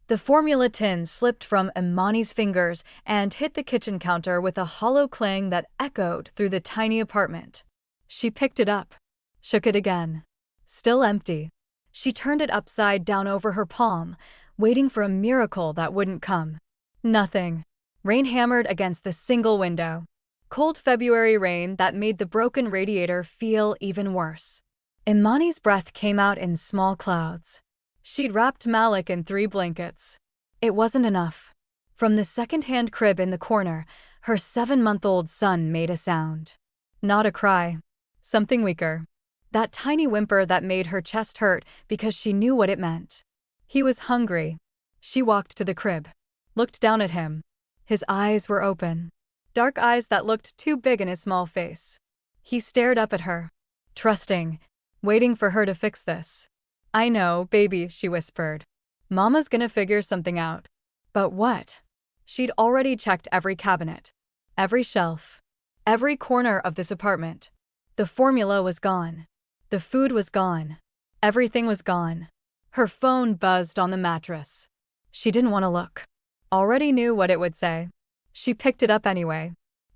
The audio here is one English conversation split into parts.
The formula tin slipped from Imani's fingers and hit the kitchen counter with a hollow clang that echoed through the tiny apartment. She picked it up, shook it again. Still empty. She turned it upside down over her palm, waiting for a miracle that wouldn't come. Nothing. Rain hammered against the single window. Cold February rain that made the broken radiator feel even worse. Imani's breath came out in small clouds. She'd wrapped Malik in 3 blankets. It wasn't enough. From the second-hand crib in the corner, her 7-month-old son made a sound. Not a cry. Something weaker. That tiny whimper that made her chest hurt because she knew what it meant. He was hungry. She walked to the crib. Looked down at him. His eyes were open. Dark eyes that looked too big in his small face. He stared up at her. Trusting. Waiting for her to fix this. "I know, baby," she whispered. "Mama's gonna figure something out." But what? She'd already checked every cabinet. Every shelf. Every corner of this apartment. The formula was gone. The food was gone. Everything was gone. Her phone buzzed on the mattress. She didn't want to look. Already knew what it would say. She picked it up anyway.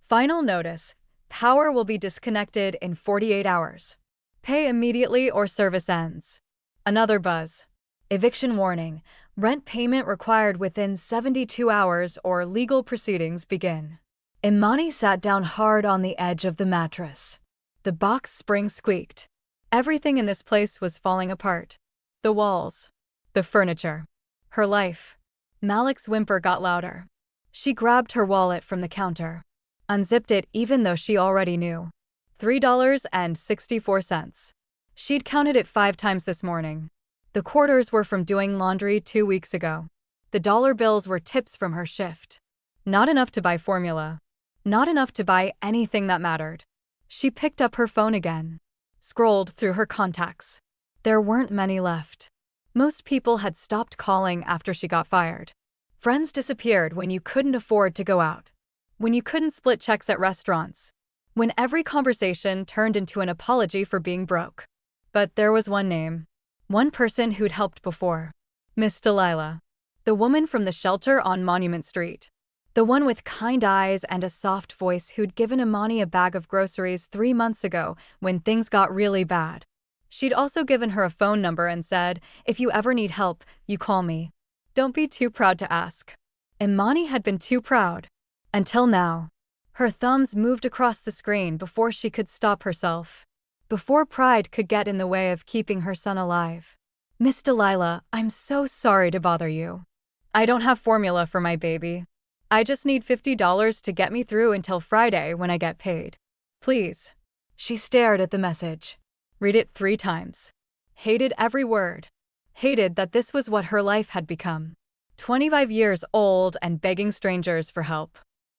Final notice. Power will be disconnected in 48 hours. Pay immediately or service ends. Another buzz. Eviction warning. Rent payment required within 72 hours or legal proceedings begin. Imani sat down hard on the edge of the mattress. The box spring squeaked. Everything in this place was falling apart. The walls. The furniture. Her life. Malik's whimper got louder. She grabbed her wallet from the counter. Unzipped it even though she already knew. $3.64. She'd counted it 5 times this morning. The quarters were from doing laundry 2 weeks ago. The dollar bills were tips from her shift. Not enough to buy formula. Not enough to buy anything that mattered. She picked up her phone again. Scrolled through her contacts. There weren't many left. Most people had stopped calling after she got fired. Friends disappeared when you couldn't afford to go out. When you couldn't split checks at restaurants. When every conversation turned into an apology for being broke. But there was one name. One person who'd helped before. Miss Delilah. The woman from the shelter on Monument Street. The one with kind eyes and a soft voice who'd given Imani a bag of groceries 3 months ago when things got really bad. She'd also given her a phone number and said, "If you ever need help, you call me. Don't be too proud to ask." Imani had been too proud. Until now. Her thumbs moved across the screen before she could stop herself. Before pride could get in the way of keeping her son alive. "Miss Delilah, I'm so sorry to bother you. I don't have formula for my baby. I just need $50 to get me through until Friday when I get paid. Please." She stared at the message. Read it 3 times. Hated every word. Hated that this was what her life had become. 25 years old and begging strangers for help.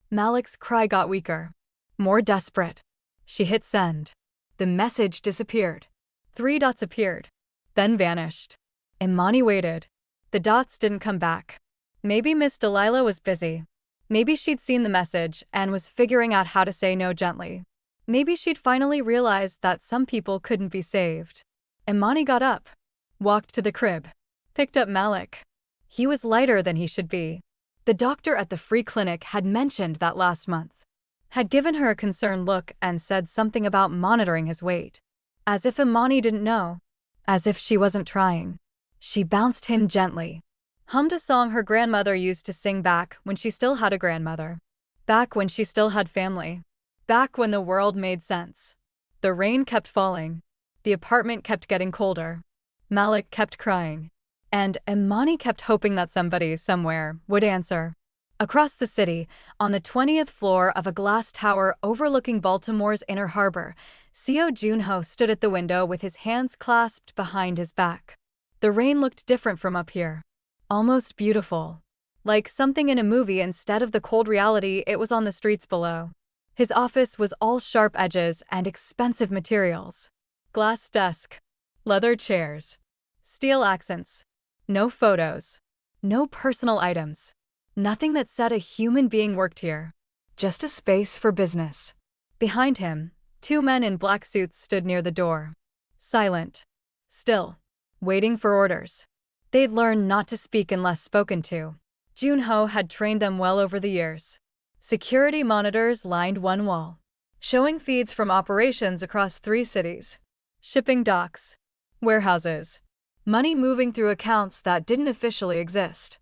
Malik's cry got weaker. More desperate. She hit send. The message disappeared. 3 dots appeared. Then vanished. Imani waited. The dots didn't come back. Maybe Miss Delilah was busy. Maybe she'd seen the message and was figuring out how to say no gently. Maybe she'd finally realized that some people couldn't be saved. Imani got up. Walked to the crib. Picked up Malik. He was lighter than he should be. The doctor at the free clinic had mentioned that last month. Had given her a concerned look and said something about monitoring his weight. As if Imani didn't know. As if she wasn't trying. She bounced him gently. Hummed a song her grandmother used to sing back when she still had a grandmother. Back when she still had family. Back when the world made sense. The rain kept falling. The apartment kept getting colder. Malik kept crying. And Imani kept hoping that somebody, somewhere, would answer. Across the city, on the 20th floor of a glass tower overlooking Baltimore's Inner Harbor, CO Junho stood at the window with his hands clasped behind his back. The rain looked different from up here. Almost beautiful. Like something in a movie instead of the cold reality it was on the streets below. His office was all sharp edges and expensive materials. Glass desk. Leather chairs. Steel accents. No photos. No personal items. Nothing that said a human being worked here. Just a space for business. Behind him, 2 men in black suits stood near the door. Silent. Still. Waiting for orders. They'd learned not to speak unless spoken to. Junho had trained them well over the years. Security monitors lined one wall, showing feeds from operations across 3 cities. Shipping docks, warehouses, money moving through accounts that didn't officially exist.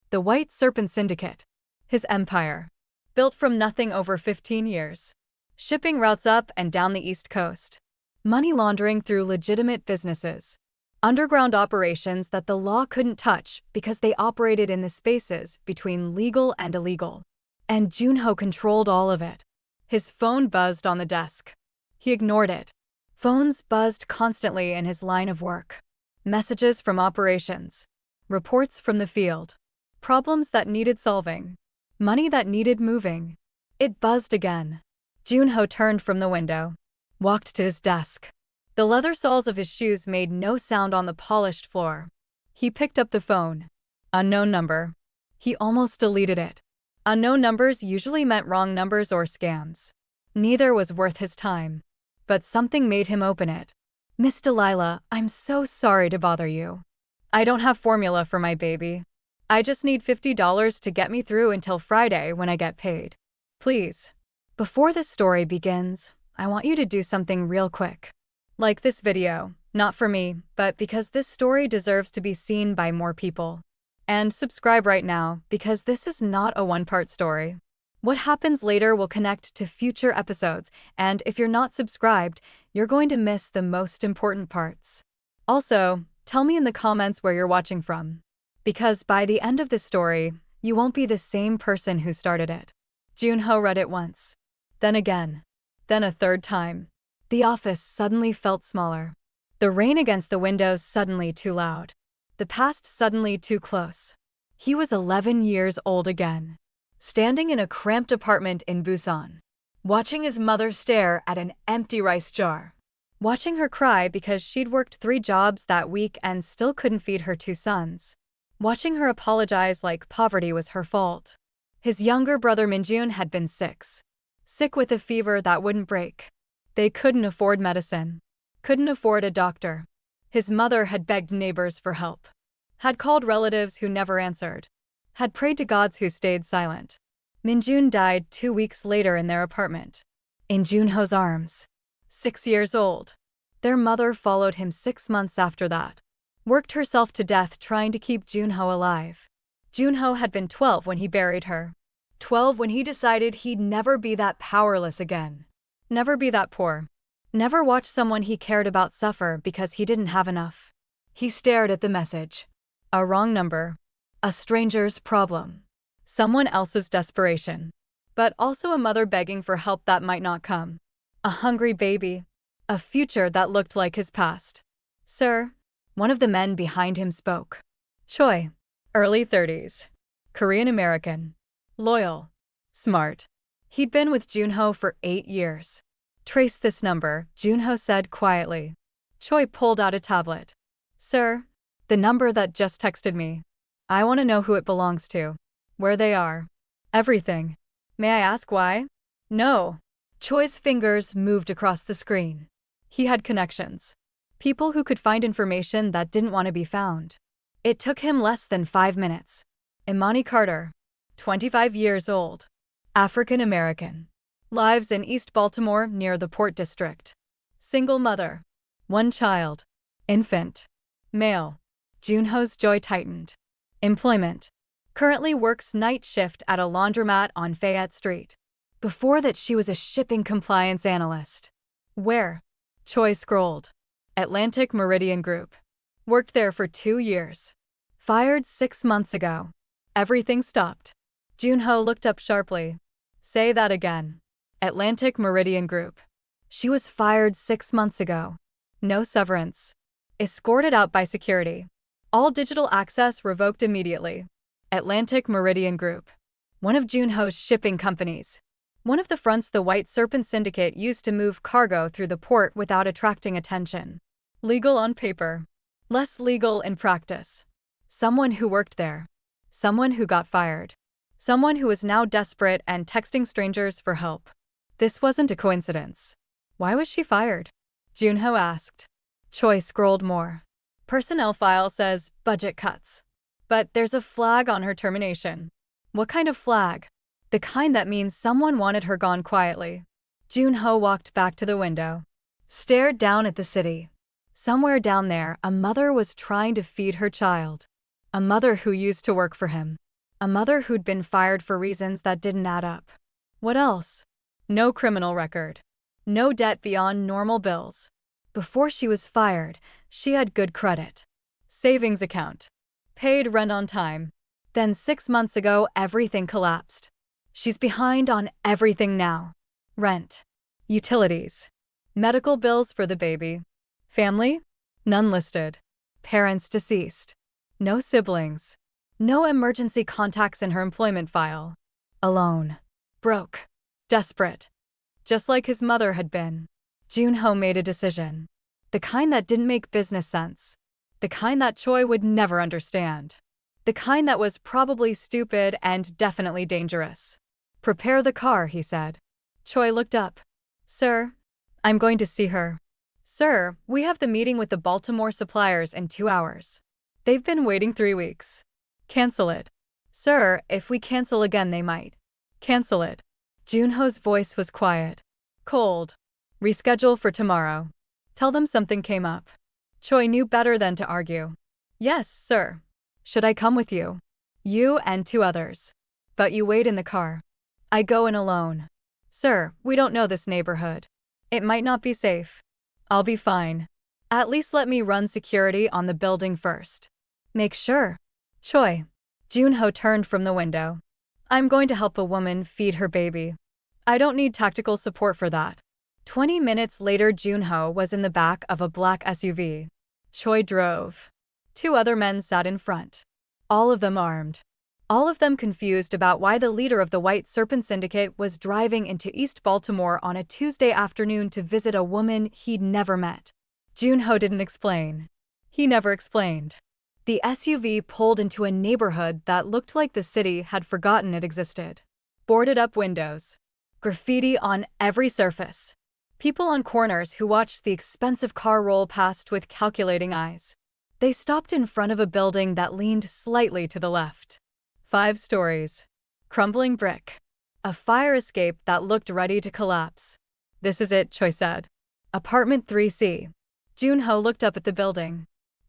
The White Serpent Syndicate, his empire, built from nothing over 15 years. Shipping routes up and down the East Coast. Money laundering through legitimate businesses. Underground operations that the law couldn't touch because they operated in the spaces between legal and illegal. And Junho controlled all of it. His phone buzzed on the desk. He ignored it. Phones buzzed constantly in his line of work. Messages from operations. Reports from the field. Problems that needed solving. Money that needed moving. It buzzed again. Junho turned from the window, walked to his desk. The leather soles of his shoes made no sound on the polished floor. He picked up the phone. Unknown number. He almost deleted it. Unknown numbers usually meant wrong numbers or scams. Neither was worth his time. But something made him open it. Miss Delilah, I'm so sorry to bother you. I don't have formula for my baby. I just need $50 to get me through until Friday when I get paid. Please. Before this story begins, I want you to do something real quick. Like this video, not for me, but because this story deserves to be seen by more people. And subscribe right now, because this is not a one-part story. What happens later will connect to future episodes, and if you're not subscribed, you're going to miss the most important parts. Also, tell me in the comments where you're watching from. Because by the end of this story, you won't be the same person who started it. Junho read it once. Then again. Then a third time. The office suddenly felt smaller. The rain against the windows suddenly too loud. The past suddenly too close. He was 11 years old again. Standing in a cramped apartment in Busan. Watching his mother stare at an empty rice jar. Watching her cry because she'd worked 3 jobs that week and still couldn't feed her 2 sons. Watching her apologize like poverty was her fault. His younger brother Minjun had been sick with a fever that wouldn't break. They couldn't afford medicine. Couldn't afford a doctor. His mother had begged neighbors for help. Had called relatives who never answered. Had prayed to gods who stayed silent. Minjun died 2 weeks later in their apartment. In Junho's arms. 6 years old. Their mother followed him 6 months after that. Worked herself to death trying to keep Junho alive. Junho had been 12 when he buried her. 12 when he decided he'd never be that powerless again. Never be that poor. Never watch someone he cared about suffer because he didn't have enough. He stared at the message. A wrong number. A stranger's problem. Someone else's desperation. But also a mother begging for help that might not come. A hungry baby. A future that looked like his past. Sir. One of the men behind him spoke. Choi. Early 30s. Korean American. Loyal. Smart. He'd been with Junho for 8 years. Trace this number, Junho said quietly. Choi pulled out a tablet. Sir, the number that just texted me. I want to know who it belongs to. Where they are. Everything. May I ask why? No. Choi's fingers moved across the screen. He had connections. People who could find information that didn't want to be found. It took him less than 5 minutes. Imani Carter. 25 years old. African American. Lives in East Baltimore near the Port District. Single mother. 1 child. Infant. Male. Junho's jaw tightened. Employment. Currently works night shift at a laundromat on Fayette Street. Before that she was a shipping compliance analyst. Where? Choi scrolled. Atlantic Meridian Group. Worked there for 2 years. Fired 6 months ago. Everything stopped. Junho looked up sharply. Say that again. Atlantic Meridian Group. She was fired 6 months ago. No severance. Escorted out by security. All digital access revoked immediately. Atlantic Meridian Group. One of Junho's shipping companies. One of the fronts the White Serpent Syndicate used to move cargo through the port without attracting attention. Legal on paper. Less legal in practice. Someone who worked there. Someone who got fired. Someone who was now desperate and texting strangers for help. This wasn't a coincidence. Why was she fired? Junho asked. Choi scrolled more. Personnel file says budget cuts. But there's a flag on her termination. What kind of flag? The kind that means someone wanted her gone quietly. Junho walked back to the window, stared down at the city. Somewhere down there, a mother was trying to feed her child. A mother who used to work for him. A mother who'd been fired for reasons that didn't add up. What else? No criminal record. No debt beyond normal bills. Before she was fired, she had good credit. Savings account. Paid rent on time. Then 6 months ago, everything collapsed. She's behind on everything now. Rent. Utilities. Medical bills for the baby. Family? None listed. Parents deceased. No siblings. No emergency contacts in her employment file. Alone. Broke. Desperate. Just like his mother had been. Junho made a decision. The kind that didn't make business sense. The kind that Choi would never understand. The kind that was probably stupid and definitely dangerous. Prepare the car, he said. Choi looked up. Sir, I'm going to see her. Sir, we have the meeting with the Baltimore suppliers in 2 hours. They've been waiting 3 weeks. Cancel it. Sir, if we cancel again they might. Cancel it. Junho's voice was quiet. Cold. Reschedule for tomorrow. Tell them something came up. Choi knew better than to argue. Yes, sir. Should I come with you? You and 2 others. But you wait in the car. I go in alone. Sir, we don't know this neighborhood. It might not be safe. I'll be fine. At least let me run security on the building first. Make sure. Choi. Junho turned from the window. I'm going to help a woman feed her baby. I don't need tactical support for that. 20 minutes later, Junho was in the back of a black SUV. Choi drove. 2 other men sat in front. All of them armed. All of them confused about why the leader of the White Serpent Syndicate was driving into East Baltimore on a Tuesday afternoon to visit a woman he'd never met. Junho didn't explain. He never explained. The SUV pulled into a neighborhood that looked like the city had forgotten it existed. Boarded up windows. Graffiti on every surface. People on corners who watched the expensive car roll past with calculating eyes. They stopped in front of a building that leaned slightly to the left. 5 stories. Crumbling brick. A fire escape that looked ready to collapse. This is it, Choi said. Apartment 3C. Junho looked up at the building.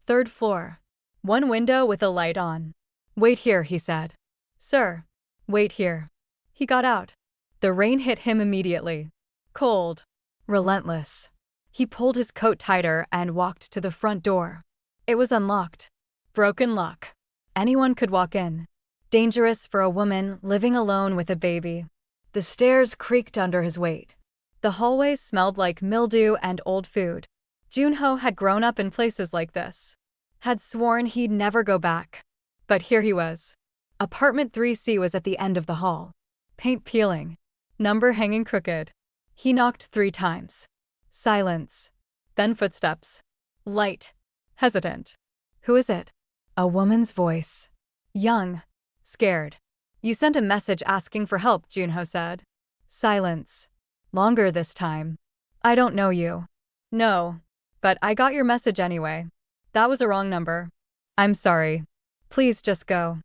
3rd floor. 1 window with a light on. Wait here, he said. Sir. Wait here. He got out. The rain hit him immediately. Cold. Relentless. He pulled his coat tighter and walked to the front door. It was unlocked. Broken lock. Anyone could walk in. Dangerous for a woman living alone with a baby. The stairs creaked under his weight. The hallways smelled like mildew and old food. Junho had grown up in places like this. Had sworn he'd never go back. But here he was. Apartment 3C was at the end of the hall. Paint peeling. Number hanging crooked. He knocked 3 times. Silence. Then footsteps. Light. Hesitant. Who is it? A woman's voice. Young. Scared. You sent a message asking for help, Junho said. Silence. Longer this time. I don't know you. No. But I got your message anyway. That was a wrong number. I'm sorry. Please just go.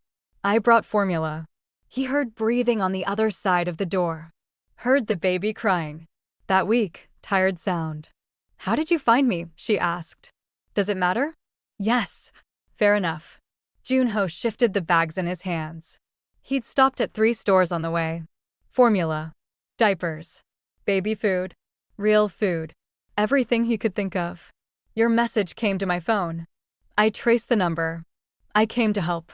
I brought formula. He heard breathing on the other side of the door. Heard the baby crying. That weak, tired sound. How did you find me? She asked. Does it matter? Yes. Fair enough. Junho shifted the bags in his hands. He'd stopped at 3 stores on the way. Formula. Diapers. Baby food. Real food. Everything he could think of. Your message came to my phone. I traced the number. I came to help.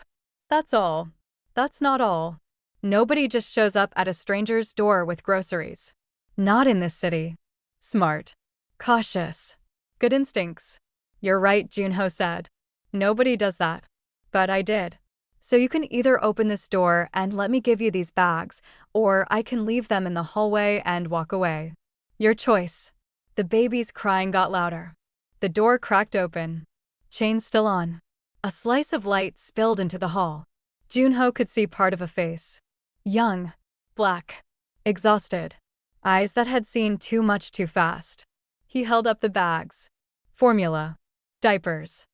That's all. That's not all. Nobody just shows up at a stranger's door with groceries. Not in this city. Smart. Cautious. Good instincts. You're right, Junho said. Nobody does that. But I did. So you can either open this door and let me give you these bags, or I can leave them in the hallway and walk away. Your choice. The baby's crying got louder. The door cracked open. Chain still on. A slice of light spilled into the hall. Junho could see part of a face. Young. Black. Exhausted. Eyes that had seen too much too fast. He held up the bags. Formula. Diapers.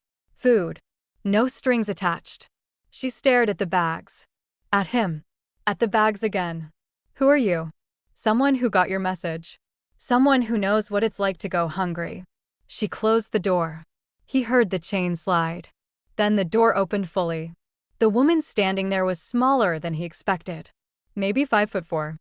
Food. No strings attached. She stared at the bags. At him. At the bags again. Who are you? Someone who got your message. Someone who knows what it's like to go hungry. She closed the door. He heard the chain slide. Then the door opened fully. The woman standing there was smaller than he expected. Maybe 5'4".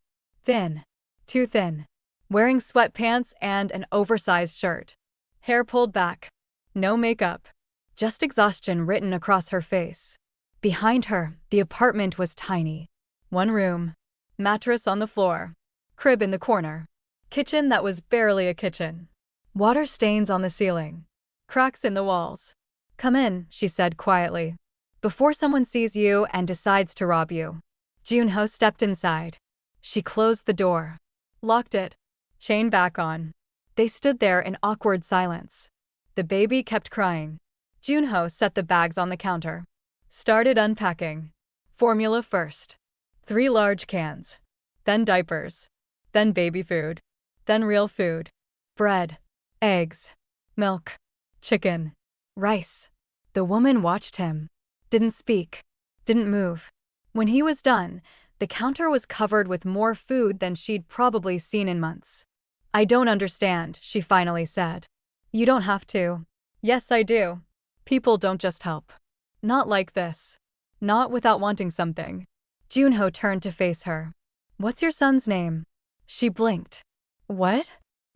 Thin. Too thin. Wearing sweatpants and an oversized shirt. Hair pulled back. No makeup. Just exhaustion written across her face. Behind her, the apartment was tiny. One room. Mattress on the floor. Crib in the corner. Kitchen that was barely a kitchen. Water stains on the ceiling. Cracks in the walls. Come in, she said quietly. Before someone sees you and decides to rob you. Junho stepped inside. She closed the door. Locked it. Chain back on. They stood there in awkward silence. The baby kept crying. Junho set the bags on the counter. Started unpacking. Formula first. 3 large cans. Then diapers. Then baby food. Then real food. Bread. Eggs. Milk. Chicken. Rice. The woman watched him. Didn't speak. Didn't move. When he was done, the counter was covered with more food than she'd probably seen in months. I don't understand, she finally said. You don't have to. Yes, I do. People don't just help. Not like this. Not without wanting something. Junho turned to face her. What's your son's name? She blinked. What?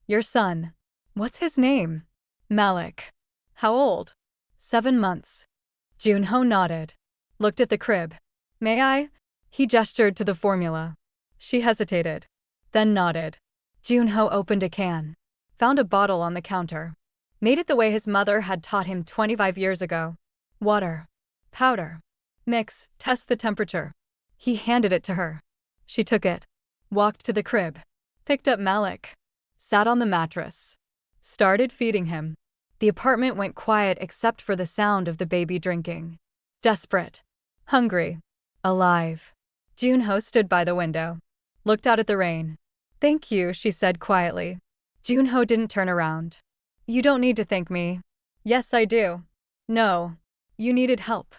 Your son. What's his name? Malik. How old? 7 months. Junho nodded. Looked at the crib. May I? He gestured to the formula. She hesitated. Then nodded. Junho opened a can. Found a bottle on the counter. Made it the way his mother had taught him 25 years ago. Water. Powder. Mix, test the temperature. He handed it to her. She took it. Walked to the crib. Picked up Malik. Sat on the mattress. Started feeding him. The apartment went quiet except for the sound of the baby drinking. Desperate. Hungry. Alive. Junho stood by the window. Looked out at the rain. Thank you, she said quietly. Junho didn't turn around. You don't need to thank me. Yes, I do. No. You needed help.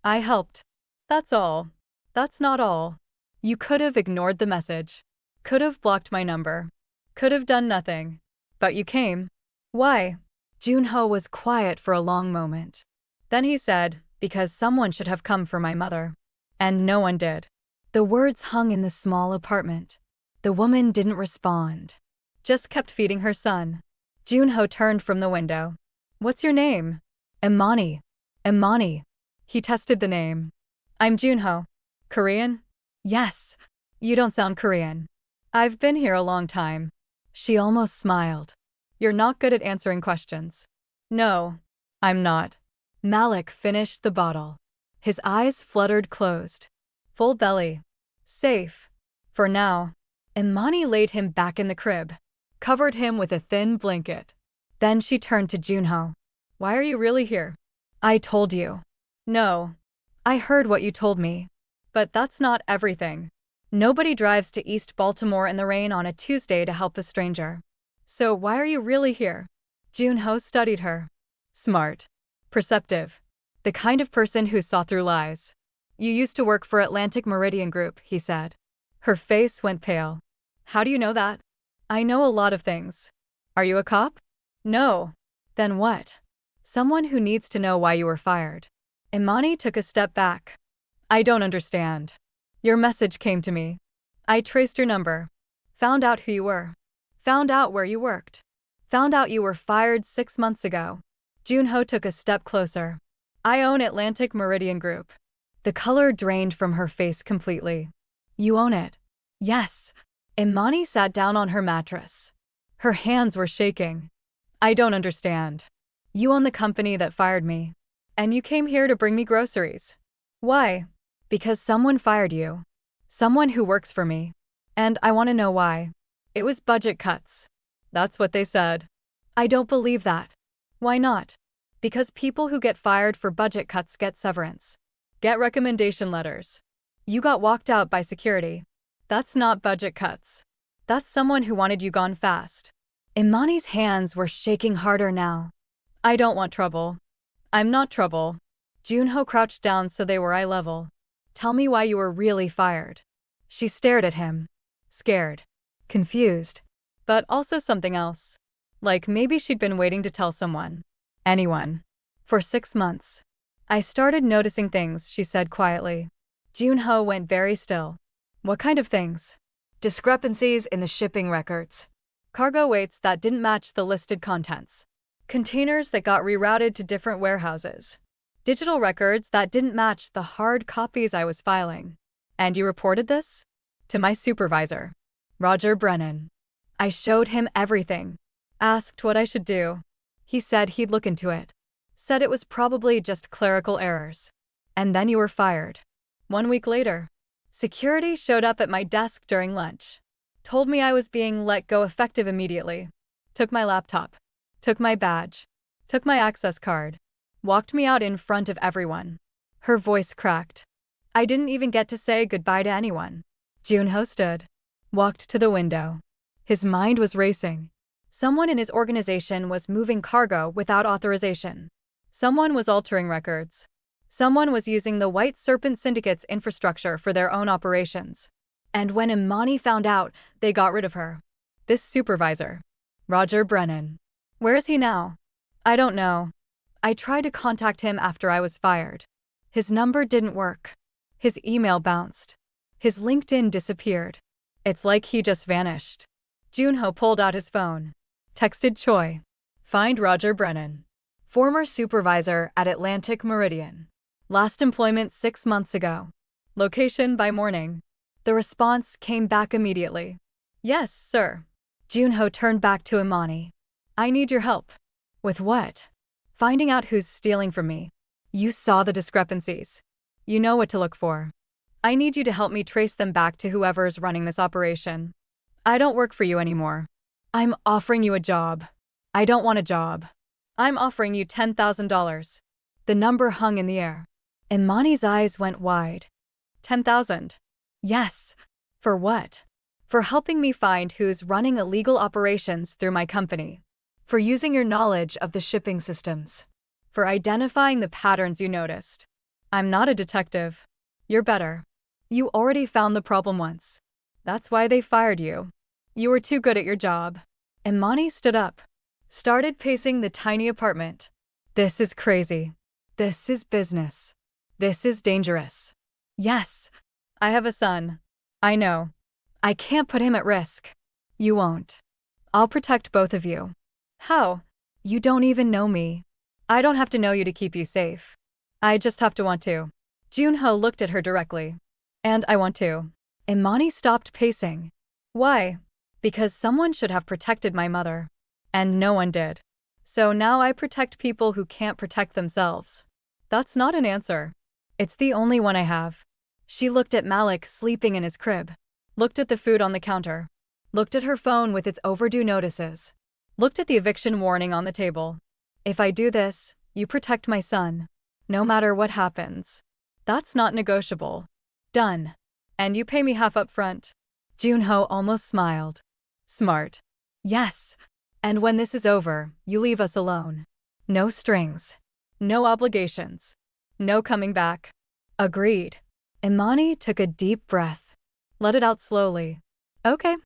I helped. That's all. That's not all. You could have ignored the message. Could have blocked my number. Could have done nothing. But you came. Why? Junho was quiet for a long moment. Then he said, because someone should have come for my mother. And no one did. The words hung in the small apartment. The woman didn't respond. Just kept feeding her son. Junho turned from the window. What's your name? Imani. Imani. He tested the name. I'm Junho. Korean? Yes. You don't sound Korean. I've been here a long time. She almost smiled. You're not good at answering questions. No, I'm not. Malik finished the bottle. His eyes fluttered closed. Full belly. Safe. For now. Imani laid him back in the crib. Covered him with a thin blanket. Then she turned to Junho. Why are you really here? I told you. No. I heard what you told me. But that's not everything. Nobody drives to East Baltimore in the rain on a Tuesday to help a stranger. So why are you really here? Junho studied her. Smart. Perceptive. The kind of person who saw through lies. You used to work for Atlantic Meridian Group, he said. Her face went pale. How do you know that? I know a lot of things. Are you a cop? No. Then what? Someone who needs to know why you were fired. Imani took a step back. I don't understand. Your message came to me. I traced your number. Found out who you were. Found out where you worked. Found out you were fired 6 months ago. Junho took a step closer. I own Atlantic Meridian Group. The color drained from her face completely. You own it? Yes. Imani sat down on her mattress. Her hands were shaking. I don't understand. You own the company that fired me. And you came here to bring me groceries. Why? Because someone fired you. Someone who works for me. And I want to know why. It was budget cuts. That's what they said. I don't believe that. Why not? Because people who get fired for budget cuts get severance. Get recommendation letters. You got walked out by security. That's not budget cuts. That's someone who wanted you gone fast. Imani's hands were shaking harder now. I don't want trouble. I'm not trouble. Junho crouched down so they were eye level. Tell me why you were really fired. She stared at him. Scared. Confused. But also something else. Like maybe she'd been waiting to tell someone. Anyone. For 6 months. I started noticing things, she said quietly. Junho went very still. What kind of things? Discrepancies in the shipping records. Cargo weights that didn't match the listed contents. Containers that got rerouted to different warehouses. Digital records that didn't match the hard copies I was filing. And you reported this? To my supervisor, Roger Brennan. I showed him everything. Asked what I should do. He said he'd look into it. Said it was probably just clerical errors. And then you were fired. 1 week later, security showed up at my desk during lunch. Told me I was being let go effective immediately. Took my laptop. Took my badge. Took my access card. Walked me out in front of everyone. Her voice cracked. I didn't even get to say goodbye to anyone. Junho stood. Walked to the window. His mind was racing. Someone in his organization was moving cargo without authorization. Someone was altering records. Someone was using the White Serpent Syndicate's infrastructure for their own operations. And when Imani found out, they got rid of her. This supervisor, Roger Brennan. Where is he now? I don't know. I tried to contact him after I was fired. His number didn't work. His email bounced. His LinkedIn disappeared. It's like he just vanished. Junho pulled out his phone. Texted Choi. Find Roger Brennan. Former supervisor at Atlantic Meridian. Last employment 6 months ago. Location by morning. The response came back immediately. Yes, sir. Junho turned back to Imani. I need your help. With what? Finding out who's stealing from me. You saw the discrepancies. You know what to look for. I need you to help me trace them back to whoever's running this operation. I don't work for you anymore. I'm offering you a job. I don't want a job. I'm offering you $10,000. The number hung in the air. Imani's eyes went wide. 10,000. Yes. For what? For helping me find who's running illegal operations through my company. For using your knowledge of the shipping systems. For identifying the patterns you noticed. I'm not a detective. You're better. You already found the problem once. That's why they fired you. You were too good at your job. Imani stood up. Started pacing the tiny apartment. This is crazy. This is business. This is dangerous. Yes. I have a son. I know. I can't put him at risk. You won't. I'll protect both of you. How? You don't even know me. I don't have to know you to keep you safe. I just have to want to. Junho looked at her directly. And I want to. Imani stopped pacing. Why? Because someone should have protected my mother. And no one did. So now I protect people who can't protect themselves. That's not an answer. It's the only one I have. She looked at Malik sleeping in his crib. Looked at the food on the counter. Looked at her phone with its overdue notices. Looked at the eviction warning on the table. If I do this, you protect my son. No matter what happens. That's not negotiable. Done. And you pay me half up front. Junho almost smiled. Smart. Yes. And when this is over, you leave us alone. No strings. No obligations. No coming back. Agreed. Imani took a deep breath. Let it out slowly. Okay.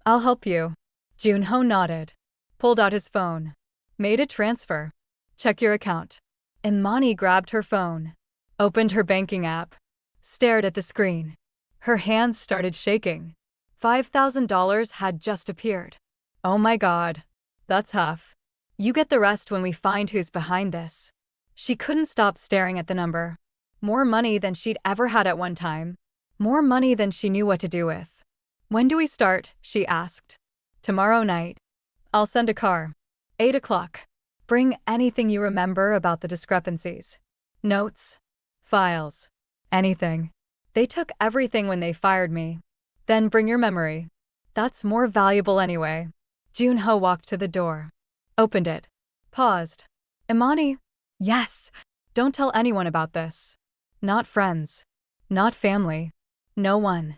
I'll help you. Junho nodded. Pulled out his phone. Made a transfer. Check your account. Imani grabbed her phone. Opened her banking app. Stared at the screen. Her hands started shaking. $5,000 had just appeared. Oh my God. That's half. You get the rest when we find who's behind this. She couldn't stop staring at the number. More money than she'd ever had at one time. More money than she knew what to do with. When do we start? She asked. Tomorrow night. I'll send a car. 8 o'clock. Bring anything you remember about the discrepancies. Notes. Files. Anything. They took everything when they fired me. Then bring your memory. That's more valuable anyway. Junho walked to the door. Opened it. Paused. Imani? Yes. Don't tell anyone about this. Not friends. Not family. No one.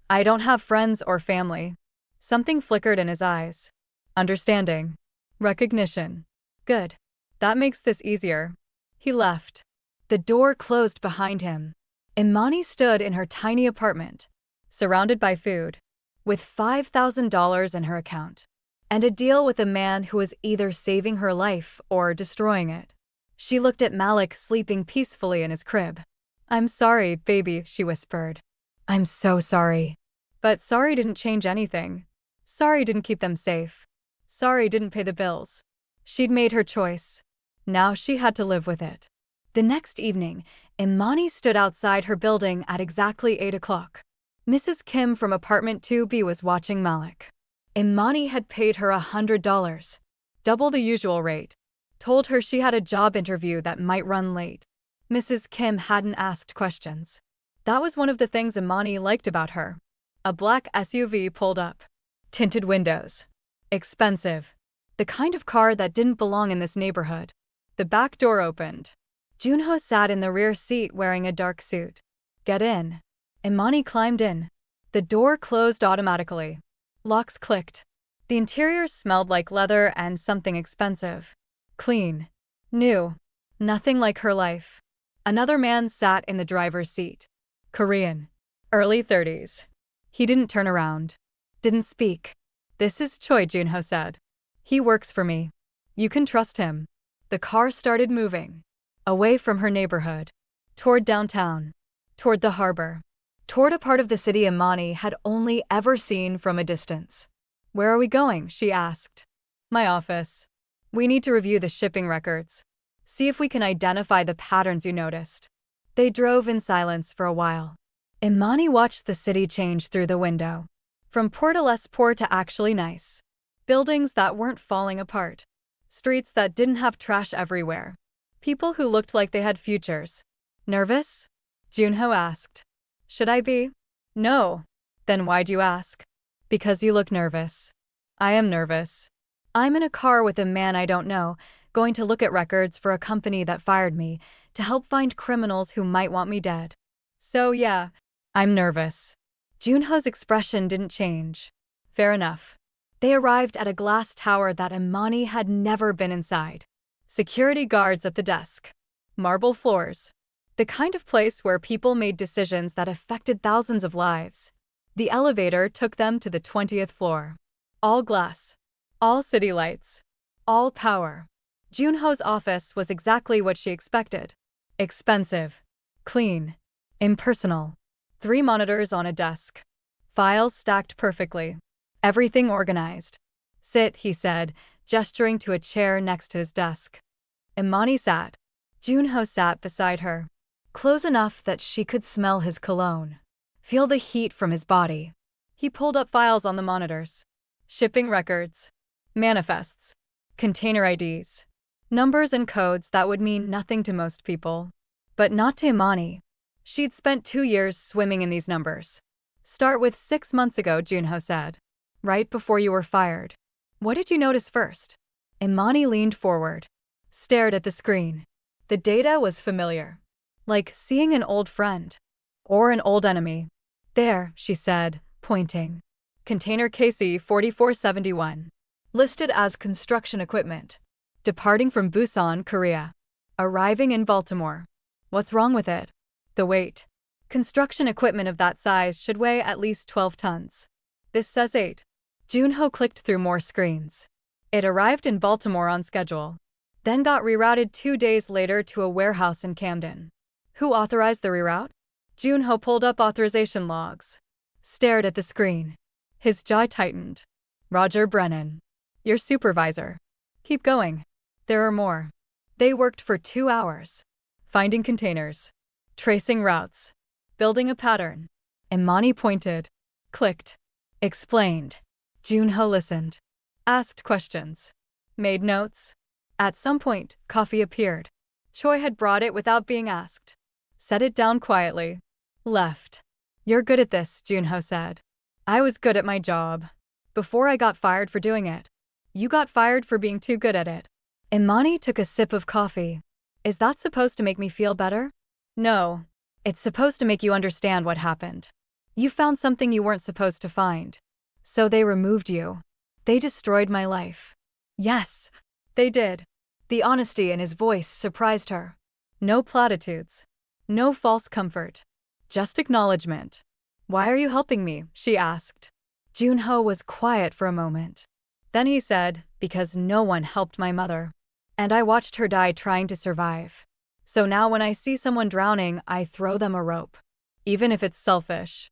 I don't have friends or family. Something flickered in his eyes. Understanding. Recognition. Good. That makes this easier. He left. The door closed behind him. Imani stood in her tiny apartment, surrounded by food, with $5,000 in her account, and a deal with a man who was either saving her life or destroying it. She looked at Malik sleeping peacefully in his crib. "I'm sorry, baby," she whispered. "I'm so sorry." But sorry didn't change anything. Sorry didn't keep them safe. Sorry didn't pay the bills. She'd made her choice. Now she had to live with it. The next evening, Imani stood outside her building at exactly 8 o'clock. Mrs. Kim from apartment 2B was watching Malik. Imani had paid her $100, double the usual rate. Told her she had a job interview that might run late. Mrs. Kim hadn't asked questions. That was one of the things Imani liked about her. A black SUV pulled up. Tinted windows. Expensive. The kind of car that didn't belong in this neighborhood. The back door opened. Junho sat in the rear seat wearing a dark suit. "Get in." Imani climbed in. The door closed automatically. Locks clicked. The interior smelled like leather and something expensive. Clean. New. Nothing like her life. Another man sat in the driver's seat. Korean. Early 30s. He didn't turn around. Didn't speak. "This is Choi," Junho said. "He works for me. You can trust him." The car started moving. Away from her neighborhood. Toward downtown. Toward the harbor. Toward a part of the city Imani had only ever seen from a distance. "Where are we going?" she asked. "My office. We need to review the shipping records. See if we can identify the patterns you noticed." They drove in silence for a while. Imani watched the city change through the window. From poor to less poor to actually nice. Buildings that weren't falling apart. Streets that didn't have trash everywhere. People who looked like they had futures. "Nervous?" Junho asked. "Should I be?" "No." "Then why'd you ask?" "Because you look nervous." "I am nervous. I'm in a car with a man I don't know, going to look at records for a company that fired me to help find criminals who might want me dead. So yeah, I'm nervous." Junho's expression didn't change. "Fair enough." They arrived at a glass tower that Imani had never been inside. Security guards at the desk. Marble floors. The kind of place where people made decisions that affected thousands of lives. The elevator took them to the 20th floor. All glass. All city lights. All power. Junho's office was exactly what she expected. Expensive. Clean. Impersonal. 3 monitors on a desk. Files stacked perfectly. Everything organized. "Sit," he said, gesturing to a chair next to his desk. Imani sat. Junho sat beside her. Close enough that she could smell his cologne. Feel the heat from his body. He pulled up files on the monitors. Shipping records. Manifests. Container IDs. Numbers and codes that would mean nothing to most people. But not to Imani. She'd spent 2 years swimming in these numbers. "Start with 6 months ago," Junho said. "Right before you were fired." "What did you notice first?" Imani leaned forward. Stared at the screen. The data was familiar. Like seeing an old friend. Or an old enemy. "There," she said, pointing. "Container KC 4471. Listed as construction equipment. Departing from Busan, Korea. Arriving in Baltimore." "What's wrong with it?" "The weight. Construction equipment of that size should weigh at least 12 tons. This says 8. Junho clicked through more screens. It arrived in Baltimore on schedule. Then got rerouted 2 days later to a warehouse in Camden. Who authorized the reroute? Junho pulled up authorization logs. Stared at the screen. His jaw tightened. Roger Brennan. Your supervisor. Keep going. There are more. They worked for 2 hours. Finding containers. Tracing routes. Building a pattern. Imani pointed. Clicked. Explained. Junho listened. Asked questions. Made notes. At some point, coffee appeared. Choi had brought it without being asked. Set it down quietly. Left. "You're good at this," Junho said. "I was good at my job. Before I got fired for doing it. You got fired for being too good at it." Imani took a sip of coffee. "Is that supposed to make me feel better?" "No. It's supposed to make you understand what happened. You found something you weren't supposed to find. So they removed you. They destroyed my life." "Yes, they did." The honesty in his voice surprised her. No platitudes. No false comfort. Just acknowledgement. "Why are you helping me?" she asked. Junho was quiet for a moment. Then he said, "Because no one helped my mother. And I watched her die trying to survive. So now when I see someone drowning, I throw them a rope. Even if it's selfish."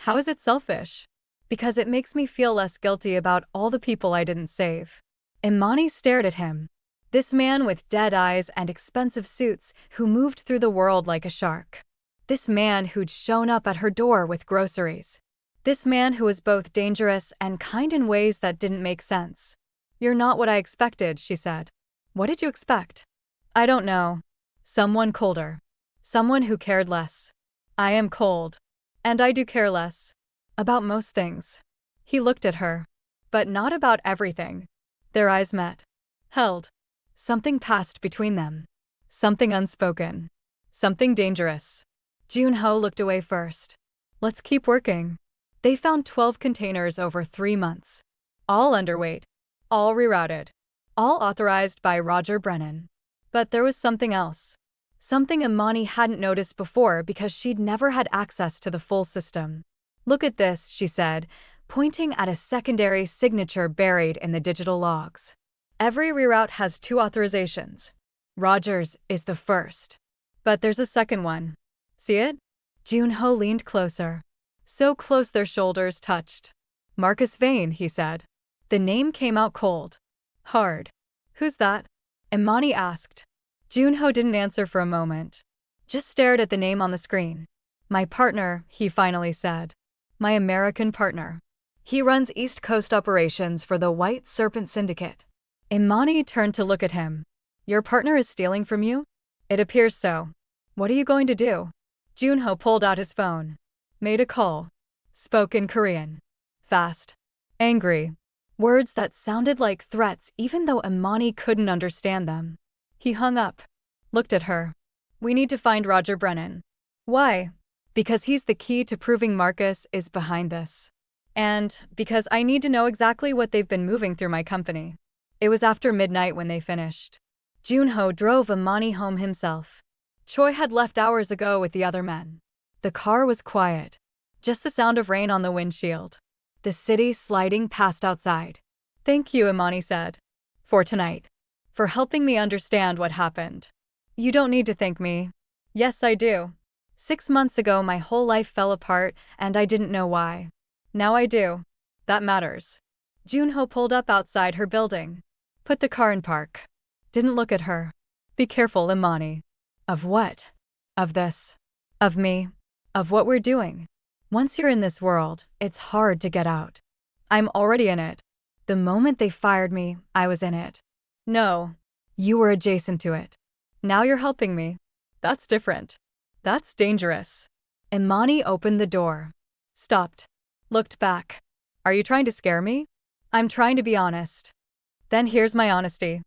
"How is it selfish?" "Because it makes me feel less guilty about all the people I didn't save." Imani stared at him. This man with dead eyes and expensive suits who moved through the world like a shark. This man who'd shown up at her door with groceries. This man who was both dangerous and kind in ways that didn't make sense. "You're not what I expected," she said. "What did you expect?" "I don't know. Someone colder. Someone who cared less." "I am cold. And I do care less. About most things." He looked at her. But not about everything. Their eyes met. Held. Something passed between them. Something unspoken. Something dangerous. Junho looked away first. "Let's keep working." They found 12 containers over 3 months. All underweight. All rerouted. All authorized by Roger Brennan. But there was something else. Something Imani hadn't noticed before because she'd never had access to the full system. "Look at this," she said, pointing at a secondary signature buried in the digital logs. "Every reroute has 2 authorizations. Roger's is the first. But there's a second one. See it?" Junho leaned closer. So close their shoulders touched. "Marcus Vane," he said. The name came out cold. Hard. "Who's that?" Imani asked. Junho didn't answer for a moment. Just stared at the name on the screen. "My partner," he finally said. "My American partner. He runs East Coast operations for the White Serpent Syndicate." Imani turned to look at him. "Your partner is stealing from you?" "It appears so." "What are you going to do?" Junho pulled out his phone. Made a call. Spoke in Korean. Fast. Angry. Words that sounded like threats even though Imani couldn't understand them. He hung up. Looked at her. "We need to find Roger Brennan." "Why?" "Because he's the key to proving Marcus is behind this. And because I need to know exactly what they've been moving through my company." It was after midnight when they finished. Junho drove Imani home himself. Choi had left hours ago with the other men. The car was quiet. Just the sound of rain on the windshield. The city sliding past outside. "Thank you," Imani said. "For tonight. For helping me understand what happened." "You don't need to thank me." "Yes, I do. 6 months ago my whole life fell apart and I didn't know why. Now I do. That matters." Junho pulled up outside her building. Put the car in park. Didn't look at her. "Be careful, Imani." "Of what?" "Of this. Of me. Of what we're doing. Once you're in this world, it's hard to get out." "I'm already in it. The moment they fired me, I was in it." "No. You were adjacent to it. Now you're helping me. That's different. That's dangerous." Imani opened the door. Stopped. Looked back. "Are you trying to scare me?" "I'm trying to be honest." "Then here's my honesty.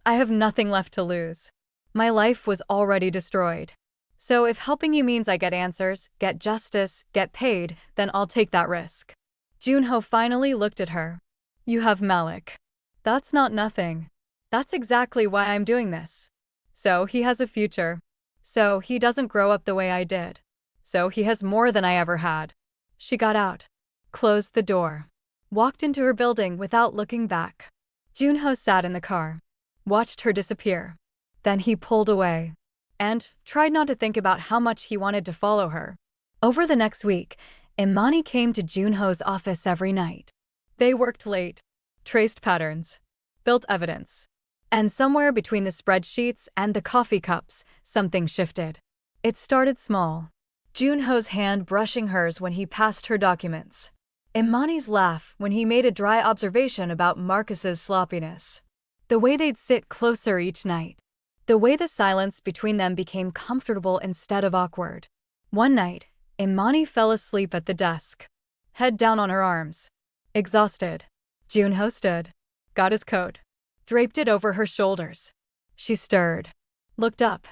I have nothing left to lose. My life was already destroyed. So if helping you means I get answers, get justice, get paid, then I'll take that risk." Junho finally looked at her. "You have Malik. That's not nothing. That's exactly why I'm doing this. So he has a future. So he doesn't grow up the way I did. So he has more than I ever had." She got out. Closed the door. Walked into her building without looking back. Junho sat in the car. Watched her disappear. Then he pulled away. And tried not to think about how much he wanted to follow her. Over the next week, Imani came to Junho's office every night. They worked late. Traced patterns. Built evidence. And somewhere between the spreadsheets and the coffee cups, something shifted. It started small. Junho's hand brushing hers when he passed her documents. Imani's laugh when he made a dry observation about Marcus's sloppiness. The way they'd sit closer each night. The way the silence between them became comfortable instead of awkward. One night, Imani fell asleep at the desk. Head down on her arms. Exhausted. Junho stood. Got his coat. Draped it over her shoulders. She stirred. Looked up.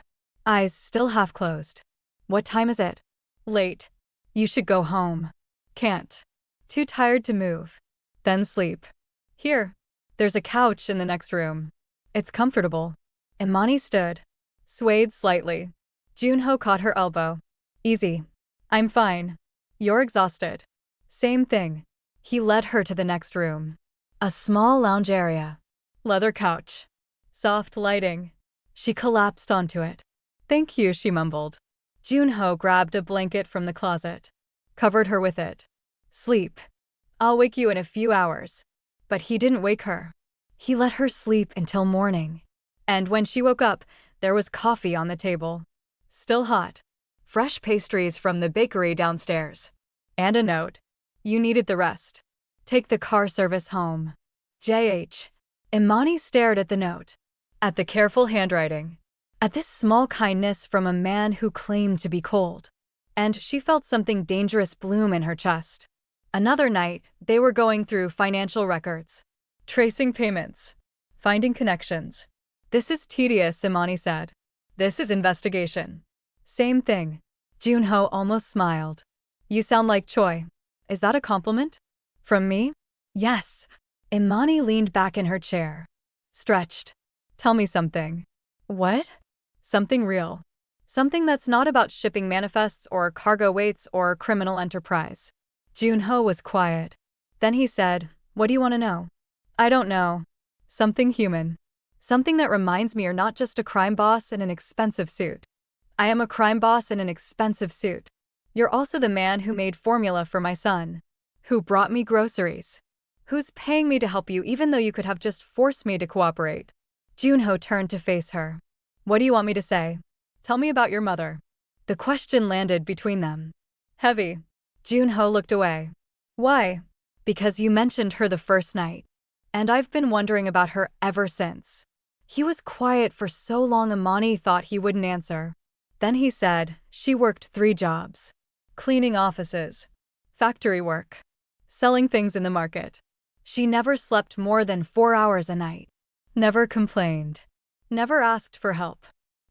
Eyes still half closed. "What time is it?" "Late. You should go home." "Can't. Too tired to move." "Then sleep." "Here. There's a couch in the next room. It's comfortable." Imani stood, swayed slightly. Junho caught her elbow. Easy. I'm fine. You're exhausted. Same thing. He led her to the next room. A small lounge area. Leather couch. Soft lighting. She collapsed onto it. Thank you, she mumbled. Junho grabbed a blanket from the closet. Covered her with it. Sleep. I'll wake you in a few hours. But he didn't wake her. He let her sleep until morning. And when she woke up, there was coffee on the table. Still hot. Fresh pastries from the bakery downstairs. And a note. You needed the rest. Take the car service home. JH. Imani stared at the note. At the careful handwriting. At this small kindness from a man who claimed to be cold. And she felt something dangerous bloom in her chest. Another night, they were going through financial records. Tracing payments. Finding connections. This is tedious, Imani said. This is investigation. Same thing. Junho almost smiled. You sound like Choi. Is that a compliment? From me? Yes. Imani leaned back in her chair. Stretched. Tell me something. What? Something real. Something that's not about shipping manifests or cargo weights or criminal enterprise. Junho was quiet. Then he said, What do you want to know? I don't know. Something human. Something that reminds me you're not just a crime boss in an expensive suit. I am a crime boss in an expensive suit. You're also the man who made formula for my son. Who brought me groceries. Who's paying me to help you even though you could have just forced me to cooperate. Junho turned to face her. What do you want me to say? Tell me about your mother. The question landed between them. Heavy. Junho looked away. Why? Because you mentioned her the first night. And I've been wondering about her ever since. He was quiet for so long Imani thought he wouldn't answer. Then he said, she worked 3 jobs. Cleaning offices. Factory work. Selling things in the market. She never slept more than 4 hours a night. Never complained. Never asked for help.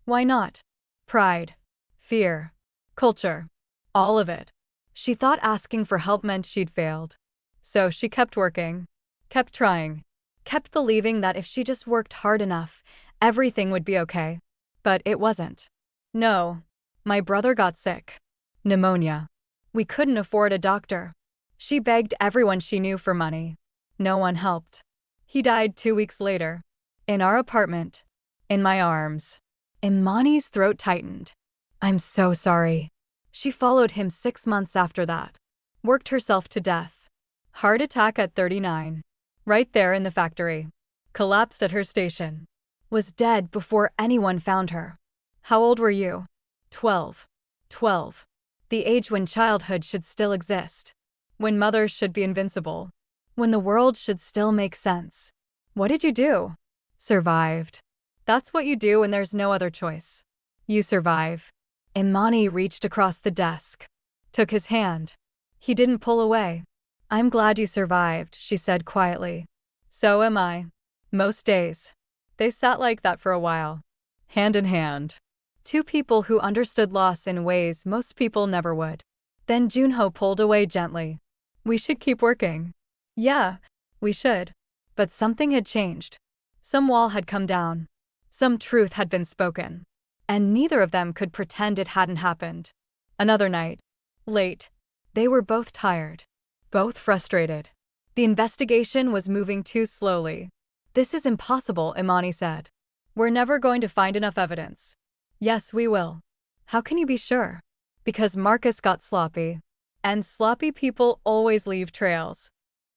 Why not? Pride. Fear. Culture. All of it. She thought asking for help meant she'd failed. So she kept working. Kept trying. Kept believing that if she just worked hard enough, everything would be okay. But it wasn't. No. My brother got sick. Pneumonia. We couldn't afford a doctor. She begged everyone she knew for money. No one helped. He died 2 weeks later. In our apartment. In my arms. Imani's throat tightened. I'm so sorry. She followed him 6 months after that. Worked herself to death. Heart attack at 39. Right there in the factory. Collapsed at her station. Was dead before anyone found her. How old were you? 12. 12. The age when childhood should still exist. When mothers should be invincible. When the world should still make sense. What did you do? Survived. That's what you do when there's no other choice. You survive. Imani reached across the desk. Took his hand. He didn't pull away. I'm glad you survived, she said quietly. So am I. Most days. They sat like that for a while. Hand in hand. 2 people who understood loss in ways most people never would. Then Junho pulled away gently. We should keep working. Yeah, we should. But something had changed. Some wall had come down. Some truth had been spoken. And neither of them could pretend it hadn't happened. Another night. Late. They were both tired. Both frustrated. The investigation was moving too slowly. This is impossible, Imani said. We're never going to find enough evidence. Yes, we will. How can you be sure? Because Marcus got sloppy. And sloppy people always leave trails.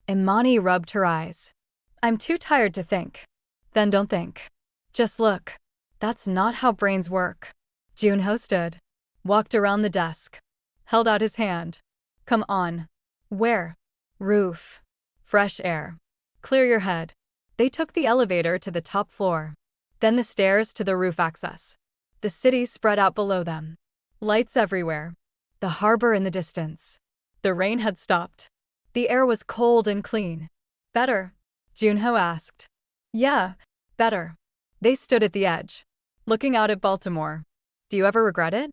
Imani rubbed her eyes. I'm too tired to think. Then don't think. Just look. That's not how brains work. Junho stood. Walked around the desk. Held out his hand. Come on. Where? Roof. Fresh air. Clear your head. They took the elevator to the top floor. Then the stairs to the roof access. The city spread out below them. Lights everywhere. The harbor in the distance. The rain had stopped. The air was cold and clean. Better? Junho asked. Yeah, better. They stood at the edge. Looking out at Baltimore. Do you ever regret it?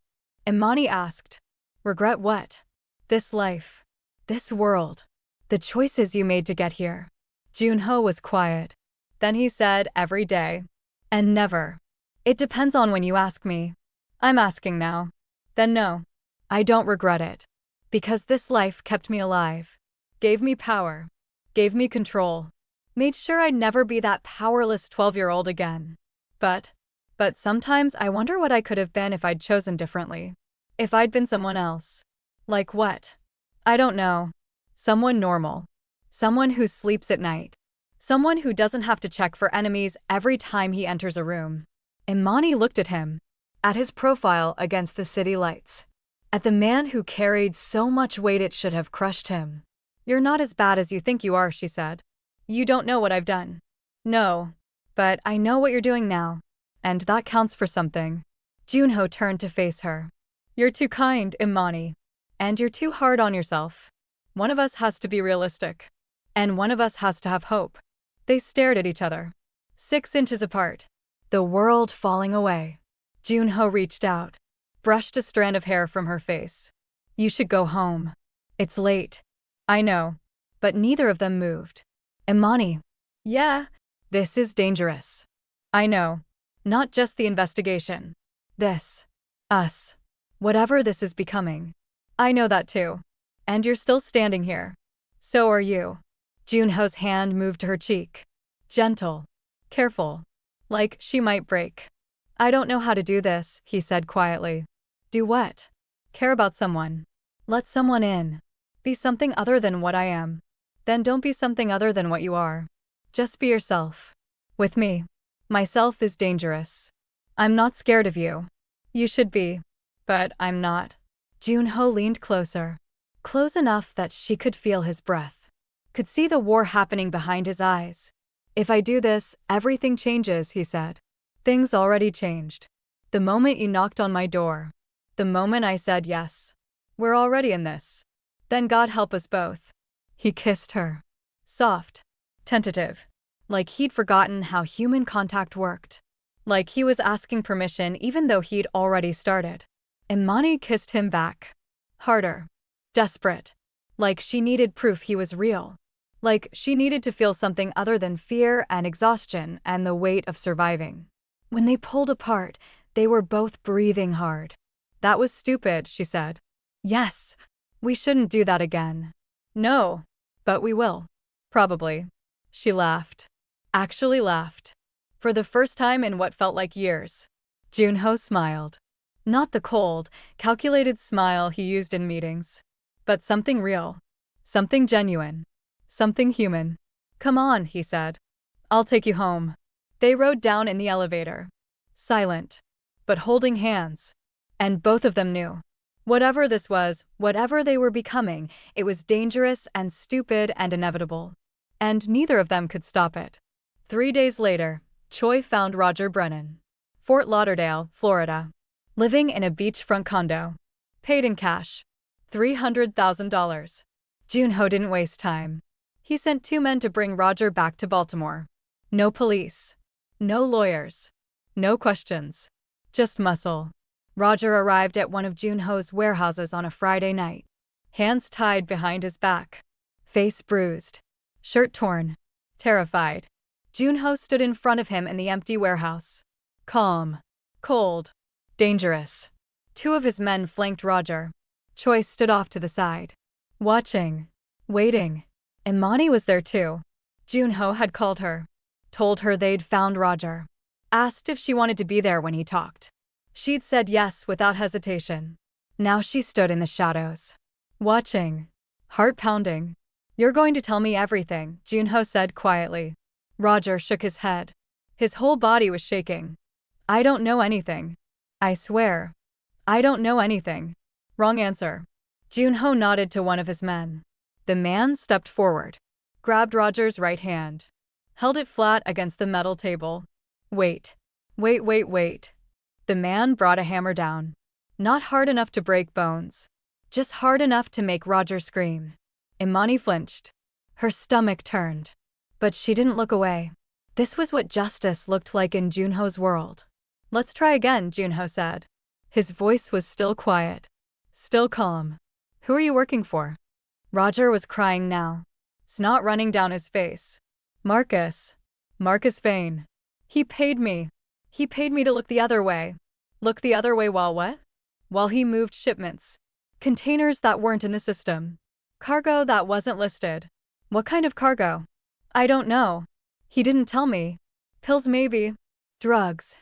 Imani asked. Regret what? This life. This world. The choices you made to get here. Junho was quiet. Then he said, every day. And never. It depends on when you ask me. I'm asking now. Then no. I don't regret it. Because this life kept me alive. Gave me power. Gave me control. Made sure I'd never be that powerless 12-year-old again. But sometimes I wonder what I could have been if I'd chosen differently. If I'd been someone else. Like what? I don't know. Someone normal. Someone who sleeps at night. Someone who doesn't have to check for enemies every time he enters a room. Imani looked at him. At his profile against the city lights. At the man who carried so much weight it should have crushed him. You're not as bad as you think you are, she said. You don't know what I've done. No. But I know what you're doing now. And that counts for something. Junho turned to face her. You're too kind, Imani. And you're too hard on yourself. One of us has to be realistic. And one of us has to have hope. They stared at each other. 6 inches apart. The world falling away. Junho reached out. Brushed a strand of hair from her face. You should go home. It's late. I know. But neither of them moved. Imani. Yeah. This is dangerous. I know. Not just the investigation. This. Us. Whatever this is becoming. I know that too. And you're still standing here. So are you. Junho's hand moved to her cheek. Gentle. Careful. Like she might break. I don't know how to do this, he said quietly. Do what? Care about someone. Let someone in. Be something other than what I am. Then don't be something other than what you are. Just be yourself. With me. Myself is dangerous. I'm not scared of you. You should be. But I'm not. Junho leaned closer. Close enough that she could feel his breath. Could see the war happening behind his eyes. If I do this, everything changes, he said. Things already changed. The moment you knocked on my door. The moment I said yes. We're already in this. Then God help us both. He kissed her. Soft. Tentative. Like he'd forgotten how human contact worked. Like he was asking permission even though he'd already started. Imani kissed him back. Harder. Desperate. Like she needed proof he was real. Like she needed to feel something other than fear and exhaustion and the weight of surviving. When they pulled apart, they were both breathing hard. That was stupid, she said. Yes. We shouldn't do that again. No. But we will. Probably. She laughed. Actually laughed. For the first time in what felt like years. Junho smiled. Not the cold, calculated smile he used in meetings. But something real. Something genuine. Something human. Come on, he said. I'll take you home. They rode down in the elevator. Silent. But holding hands. And both of them knew. Whatever this was, whatever they were becoming, it was dangerous and stupid and inevitable. And neither of them could stop it. 3 days later, Choi found Roger Brennan. Fort Lauderdale, Florida. Living in a beachfront condo. Paid in cash. $300,000. Junho didn't waste time. He sent 2 men to bring Roger back to Baltimore. No police. No lawyers. No questions. Just muscle. Roger arrived at one of Junho's warehouses on a Friday night. Hands tied behind his back. Face bruised. Shirt torn. Terrified. Junho stood in front of him in the empty warehouse. Calm. Cold. Dangerous. 2 of his men flanked Roger. Choi stood off to the side. Watching. Waiting. Imani was there too. Junho had called her. Told her they'd found Roger. Asked if she wanted to be there when he talked. She'd said yes without hesitation. Now she stood in the shadows. Watching. Heart pounding. You're going to tell me everything, Junho said quietly. Roger shook his head. His whole body was shaking. I don't know anything. I swear. I don't know anything. Wrong answer. Junho nodded to one of his men. The man stepped forward. Grabbed Roger's right hand. Held it flat against the metal table. Wait. Wait. The man brought a hammer down. Not hard enough to break bones. Just hard enough to make Roger scream. Imani flinched. Her stomach turned. But she didn't look away. This was what justice looked like in Junho's world. Let's try again, Junho said. His voice was still quiet. Still calm. Who are you working for? Roger was crying now. Snot running down his face. Marcus. Marcus Vane. He paid me. He paid me to look the other way. Look the other way while what? While he moved shipments. Containers that weren't in the system. Cargo that wasn't listed. What kind of cargo? I don't know. He didn't tell me. Pills maybe. Drugs.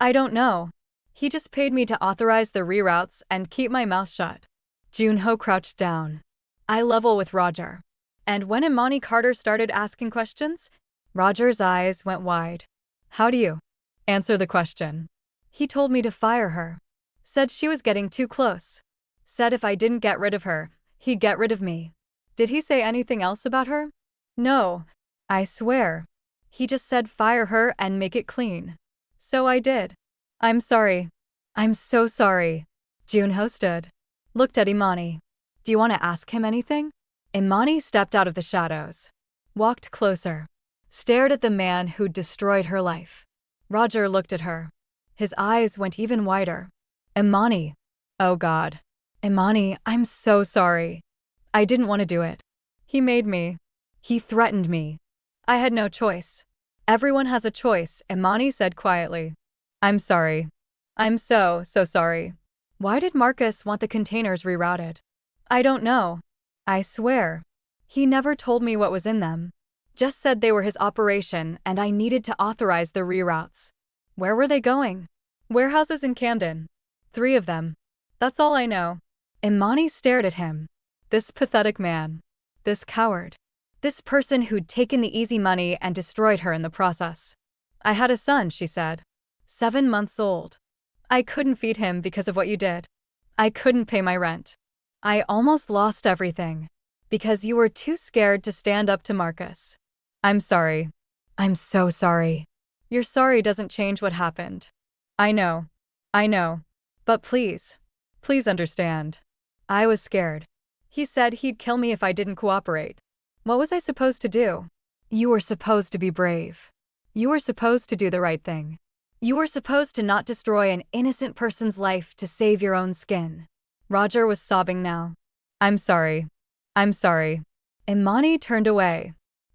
I don't know. He just paid me to authorize the reroutes and keep my mouth shut. Junho crouched down. Eye level with Roger. And when Imani Carter started asking questions, Roger's eyes went wide. How do you answer the question? He told me to fire her. Said she was getting too close. Said if I didn't get rid of her, he'd get rid of me. Did he say anything else about her? No. I swear. He just said fire her and make it clean. So I did. I'm sorry. I'm so sorry. Junho stood. Looked at Imani. Do you want to ask him anything? Imani stepped out of the shadows. Walked closer. Stared at the man who'd destroyed her life. Roger looked at her. His eyes went even wider. Imani. Oh God. Imani, I'm so sorry. I didn't want to do it. He made me. He threatened me. I had no choice. Everyone has a choice, Imani said quietly. I'm sorry. I'm so sorry. Why did Marcus want the containers rerouted? I don't know. I swear. He never told me what was in them. Just said they were his operation and I needed to authorize the reroutes. Where were they going? Warehouses in Camden. 3 of them. That's all I know. Imani stared at him. This pathetic man. This coward. This person who'd taken the easy money and destroyed her in the process. I had a son, she said. 7 months old. I couldn't feed him because of what you did. I couldn't pay my rent. I almost lost everything. Because you were too scared to stand up to Marcus. I'm sorry. I'm so sorry. Your sorry doesn't change what happened. I know. I know. But please. Please understand. I was scared. He said he'd kill me if I didn't cooperate. What was I supposed to do? You were supposed to be brave. You were supposed to do the right thing. You were supposed to not destroy an innocent person's life to save your own skin. Roger was sobbing now. I'm sorry. I'm sorry. Imani turned away.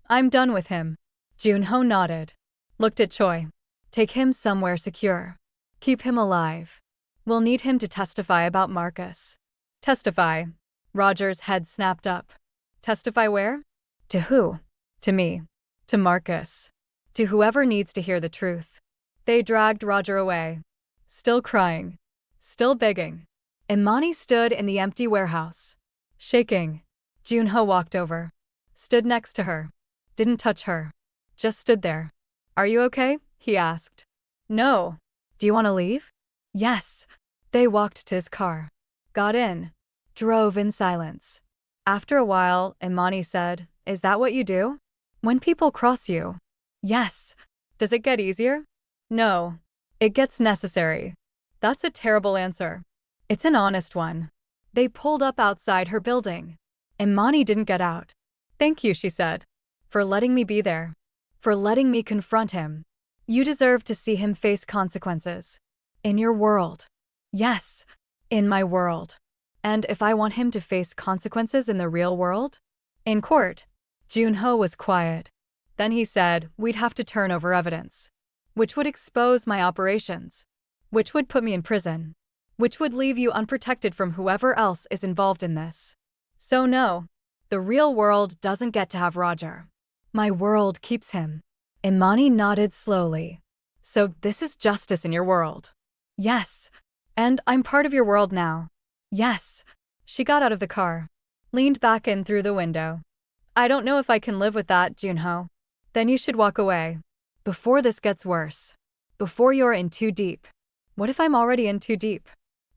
I'm done with him. Junho nodded. Looked at Choi. Take him somewhere secure. Keep him alive. We'll need him to testify about Marcus. Testify. Roger's head snapped up. Testify where? To who? To me. To Marcus. To whoever needs to hear the truth. They dragged Roger away. Still crying. Still begging. Imani stood in the empty warehouse. Shaking. Junho walked over. Stood next to her. Didn't touch her. Just stood there. Are you okay? He asked. No. Do you want to leave? Yes. They walked to his car. Got in. Drove in silence. After a while, Imani said, Is that what you do? When people cross you? Yes. Does it get easier? No. It gets necessary. That's a terrible answer. It's an honest one. They pulled up outside her building. Imani didn't get out. Thank you, she said. For letting me be there. For letting me confront him. You deserve to see him face consequences. In your world. Yes. In my world. And if I want him to face consequences in the real world? In court. Junho was quiet. Then he said, we'd have to turn over evidence. Which would expose my operations. Which would put me in prison. Which would leave you unprotected from whoever else is involved in this. So no. The real world doesn't get to have Roger. My world keeps him. Imani nodded slowly. So this is justice in your world? Yes. And I'm part of your world now. Yes. She got out of the car. Leaned back in through the window. I don't know if I can live with that, Junho. Then you should walk away. Before this gets worse. Before you're in too deep. What if I'm already in too deep?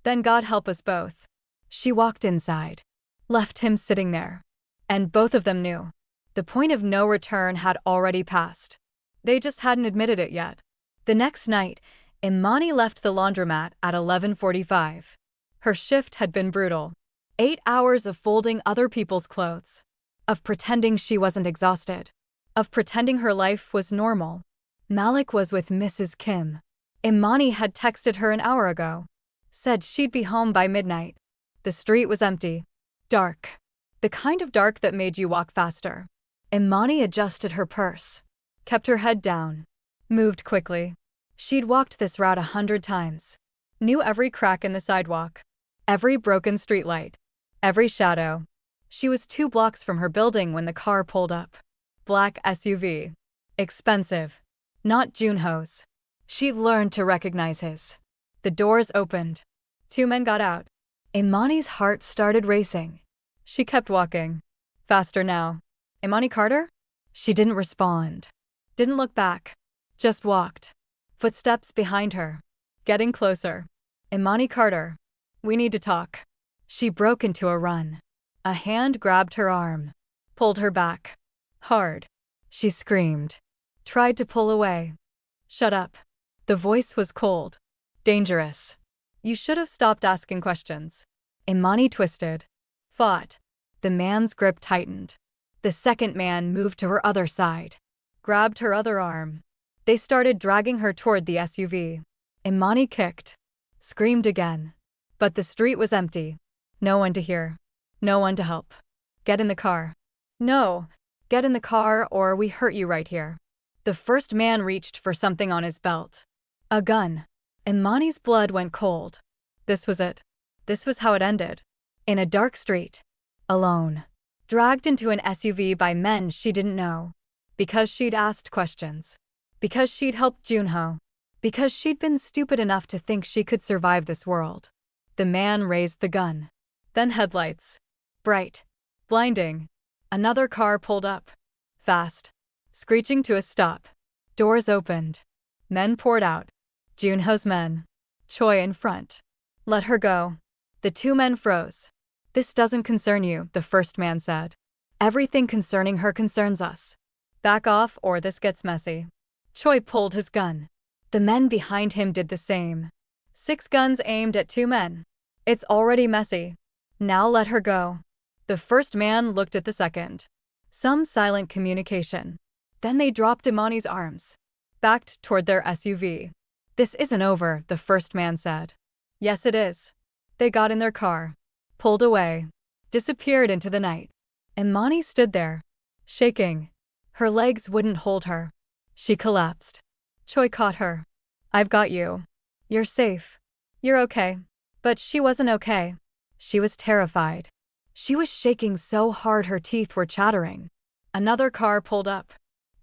Then God help us both. She walked inside. Left him sitting there. And both of them knew. The point of no return had already passed. They just hadn't admitted it yet. The next night, Imani left the laundromat at 11:45. Her shift had been brutal. 8 hours of folding other people's clothes. Of pretending she wasn't exhausted. Of pretending her life was normal. Malik was with Mrs. Kim. Imani had texted her an hour ago. Said she'd be home by midnight. The street was empty. Dark. The kind of dark that made you walk faster. Imani adjusted her purse. Kept her head down. Moved quickly. She'd walked this route 100 times. Knew every crack in the sidewalk. Every broken streetlight. Every shadow. She was 2 blocks from her building when the car pulled up. Black SUV. Expensive. Not Junho's. She'd learned to recognize his. The doors opened. 2 men got out. Imani's heart started racing. She kept walking. Faster now. Imani Carter? She didn't respond. Didn't look back. Just walked. Footsteps behind her. Getting closer. Imani Carter. We need to talk. She broke into a run. A hand grabbed her arm. Pulled her back. Hard. She screamed. Tried to pull away. Shut up. The voice was cold. Dangerous. You should have stopped asking questions. Imani twisted. Fought. The man's grip tightened. The second man moved to her other side. Grabbed her other arm. They started dragging her toward the SUV. Imani kicked. Screamed again. But the street was empty. No one to hear. No one to help. Get in the car. No. Get in the car or we hurt you right here. The first man reached for something on his belt. A gun. Imani's blood went cold. This was it. This was how it ended. In a dark street. Alone. Dragged into an SUV by men she didn't know. Because she'd asked questions. Because she'd helped Junho. Because she'd been stupid enough to think she could survive this world. The man raised the gun. Then headlights. Bright. Blinding. Another car pulled up. Fast. Screeching to a stop. Doors opened. Men poured out. Junho's men. Choi in front. Let her go. The 2 men froze. This doesn't concern you, the first man said. Everything concerning her concerns us. Back off or this gets messy. Choi pulled his gun. The men behind him did the same. 6 guns aimed at 2 men. It's already messy. Now let her go. The first man looked at the second. Some silent communication. Then they dropped Imani's arms. Backed toward their SUV. This isn't over, the first man said. Yes, it is. They got in their car. Pulled away. Disappeared into the night. Imani stood there. Shaking. Her legs wouldn't hold her. She collapsed. Choi caught her. I've got you. You're safe. You're okay. But she wasn't okay. She was terrified. She was shaking so hard her teeth were chattering. Another car pulled up.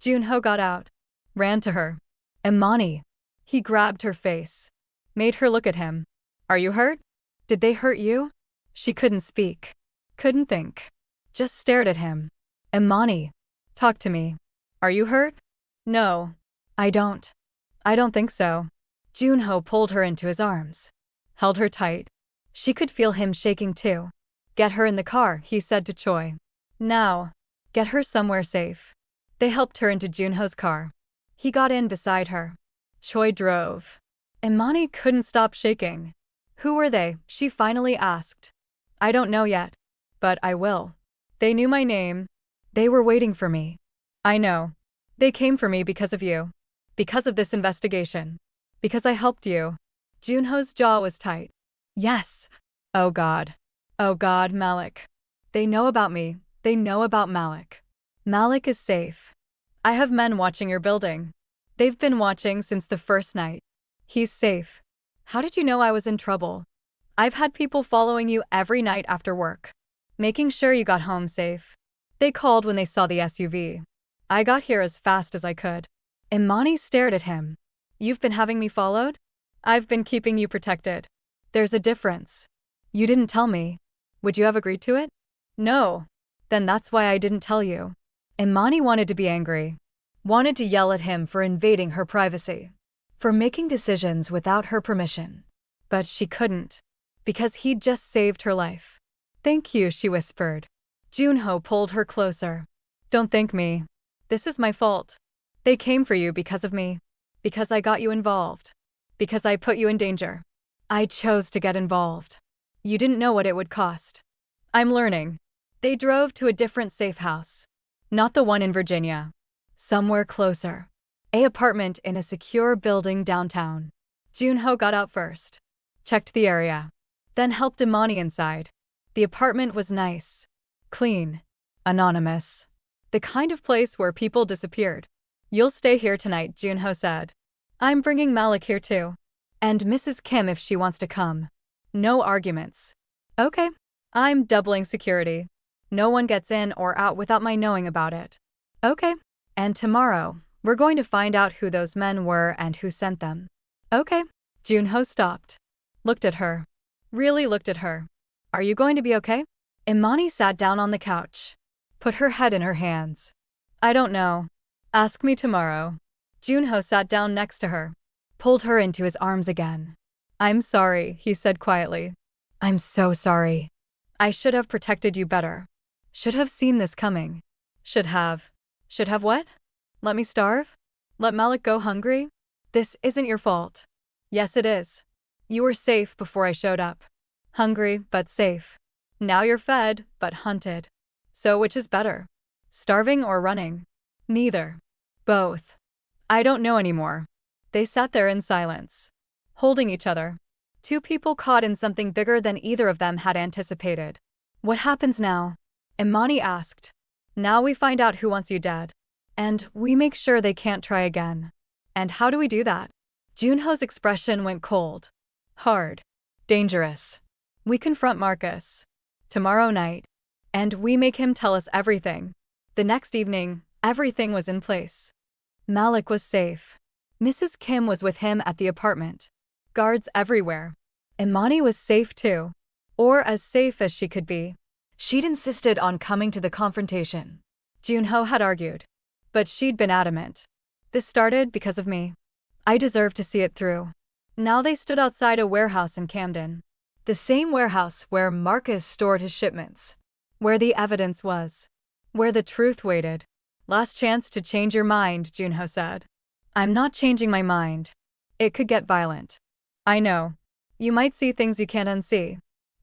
Junho got out. Ran to her. Imani. He grabbed her face. Made her look at him. Are you hurt? Did they hurt you? She couldn't speak. Couldn't think. Just stared at him. Imani. Talk to me. Are you hurt? No. I don't think so. Junho pulled her into his arms. Held her tight. She could feel him shaking too. Get her in the car, he said to Choi. Now. Get her somewhere safe. They helped her into Junho's car. He got in beside her. Choi drove. Imani couldn't stop shaking. Who were they? She finally asked. I don't know yet. But I will. They knew my name. They were waiting for me. I know. They came for me because of you. Because of this investigation. Because I helped you. Junho's jaw was tight. Yes. Oh God. Oh God, Malik. They know about me. They know about Malik. Malik is safe. I have men watching your building. They've been watching since the first night. He's safe. How did you know I was in trouble? I've had people following you every night after work. Making sure you got home safe. They called when they saw the SUV. I got here as fast as I could. Imani stared at him. You've been having me followed? I've been keeping you protected. There's a difference. You didn't tell me. Would you have agreed to it? No. Then that's why I didn't tell you. Imani wanted to be angry. Wanted to yell at him for invading her privacy. For making decisions without her permission. But she couldn't. Because he'd just saved her life. Thank you, she whispered. Junho pulled her closer. Don't thank me. This is my fault. They came for you because of me. Because I got you involved. Because I put you in danger. I chose to get involved. You didn't know what it would cost. I'm learning. They drove to a different safe house. Not the one in Virginia. Somewhere closer. An apartment in a secure building downtown. Junho got out first. Checked the area. Then helped Imani inside. The apartment was nice. Clean. Anonymous. The kind of place where people disappeared. You'll stay here tonight, Junho said. I'm bringing Malik here too. And Mrs. Kim if she wants to come. No arguments. Okay. I'm doubling security. No one gets in or out without my knowing about it. Okay. And tomorrow, we're going to find out who those men were and who sent them. Okay. Junho stopped. Looked at her. Really looked at her. Are you going to be okay? Imani sat down on the couch. Put her head in her hands. I don't know. Ask me tomorrow. Junho sat down next to her. Pulled her into his arms again. I'm sorry, he said quietly. I'm so sorry. I should have protected you better. Should have seen this coming. Should have. Should have what? Let me starve? Let Malik go hungry? This isn't your fault. Yes, it is. You were safe before I showed up. Hungry, but safe. Now you're fed, but hunted. So which is better? Starving or running? Neither. Both. I don't know anymore. They sat there in silence, holding each other. Two people caught in something bigger than either of them had anticipated. What happens now? Imani asked. Now we find out who wants you dead. And we make sure they can't try again. And how do we do that? Junho's expression went cold. Hard. Dangerous. We confront Marcus. Tomorrow night. And we make him tell us everything. The next evening, everything was in place. Malik was safe. Mrs. Kim was with him at the apartment. Guards everywhere. Imani was safe too. Or as safe as she could be. She'd insisted on coming to the confrontation. Junho had argued. But she'd been adamant. This started because of me. I deserved to see it through. Now they stood outside a warehouse in Camden. The same warehouse where Marcus stored his shipments. Where the evidence was. Where the truth waited. Last chance to change your mind, Junho said. I'm not changing my mind. It could get violent. I know. You might see things you can't unsee.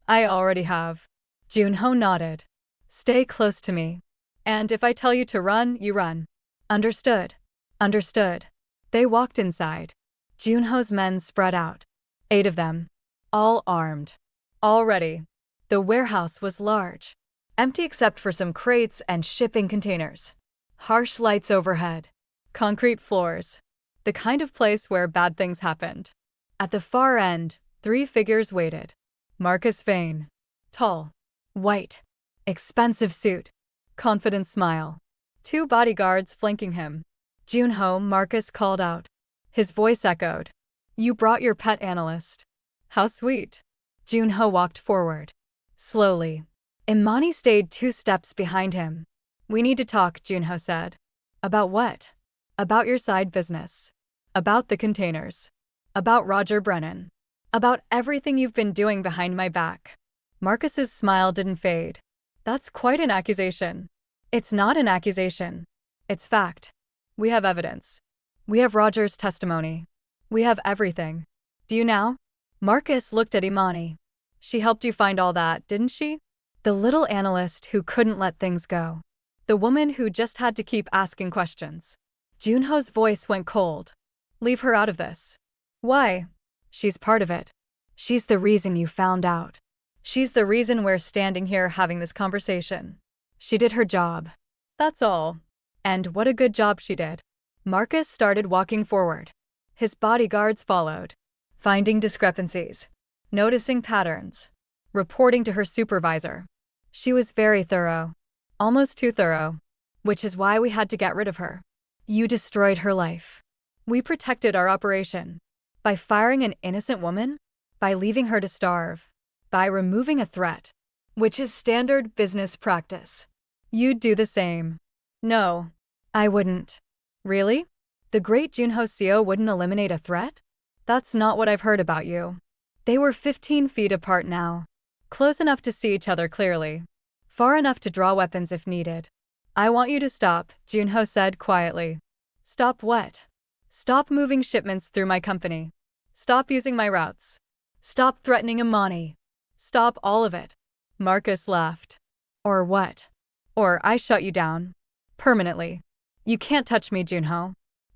I already have. Junho nodded. Stay close to me. And if I tell you to run, you run. Understood. Understood. They walked inside. Junho's men spread out. 8 of them. All armed. All ready. The warehouse was large. Empty except for some crates and shipping containers. Harsh lights overhead. Concrete floors. The kind of place where bad things happened. At the far end, 3 figures waited. Marcus Vane. Tall. White. Expensive suit. Confident smile. 2 bodyguards flanking him. Junho, Marcus called out. His voice echoed. You brought your pet analyst. How sweet. Junho walked forward. Slowly. Imani stayed 2 steps behind him. We need to talk, Junho said. About what? About your side business. About the containers. About Roger Brennan. About everything you've been doing behind my back. Marcus's smile didn't fade. That's quite an accusation. It's not an accusation. It's fact. We have evidence. We have Roger's testimony. We have everything. Do you now? Marcus looked at Imani. She helped you find all that, didn't she? The little analyst who couldn't let things go. The woman who just had to keep asking questions. Junho's voice went cold. Leave her out of this. Why? She's part of it. She's the reason you found out. She's the reason we're standing here having this conversation. She did her job. That's all. And what a good job she did. Marcus started walking forward. His bodyguards followed. Finding discrepancies. Noticing patterns. Reporting to her supervisor. She was very thorough. Almost too thorough. Which is why we had to get rid of her. You destroyed her life. We protected our operation. By firing an innocent woman? By leaving her to starve. By removing a threat. Which is standard business practice. You'd do the same. No. I wouldn't. Really? The great Junho CEO wouldn't eliminate a threat? That's not what I've heard about you. They were 15 feet apart now. Close enough to see each other clearly. Far enough to draw weapons if needed. I want you to stop, Junho said quietly. Stop what? Stop moving shipments through my company. Stop using my routes. Stop threatening Imani. Stop all of it. Marcus laughed. Or what? Or I shut you down. Permanently. You can't touch me, Junho.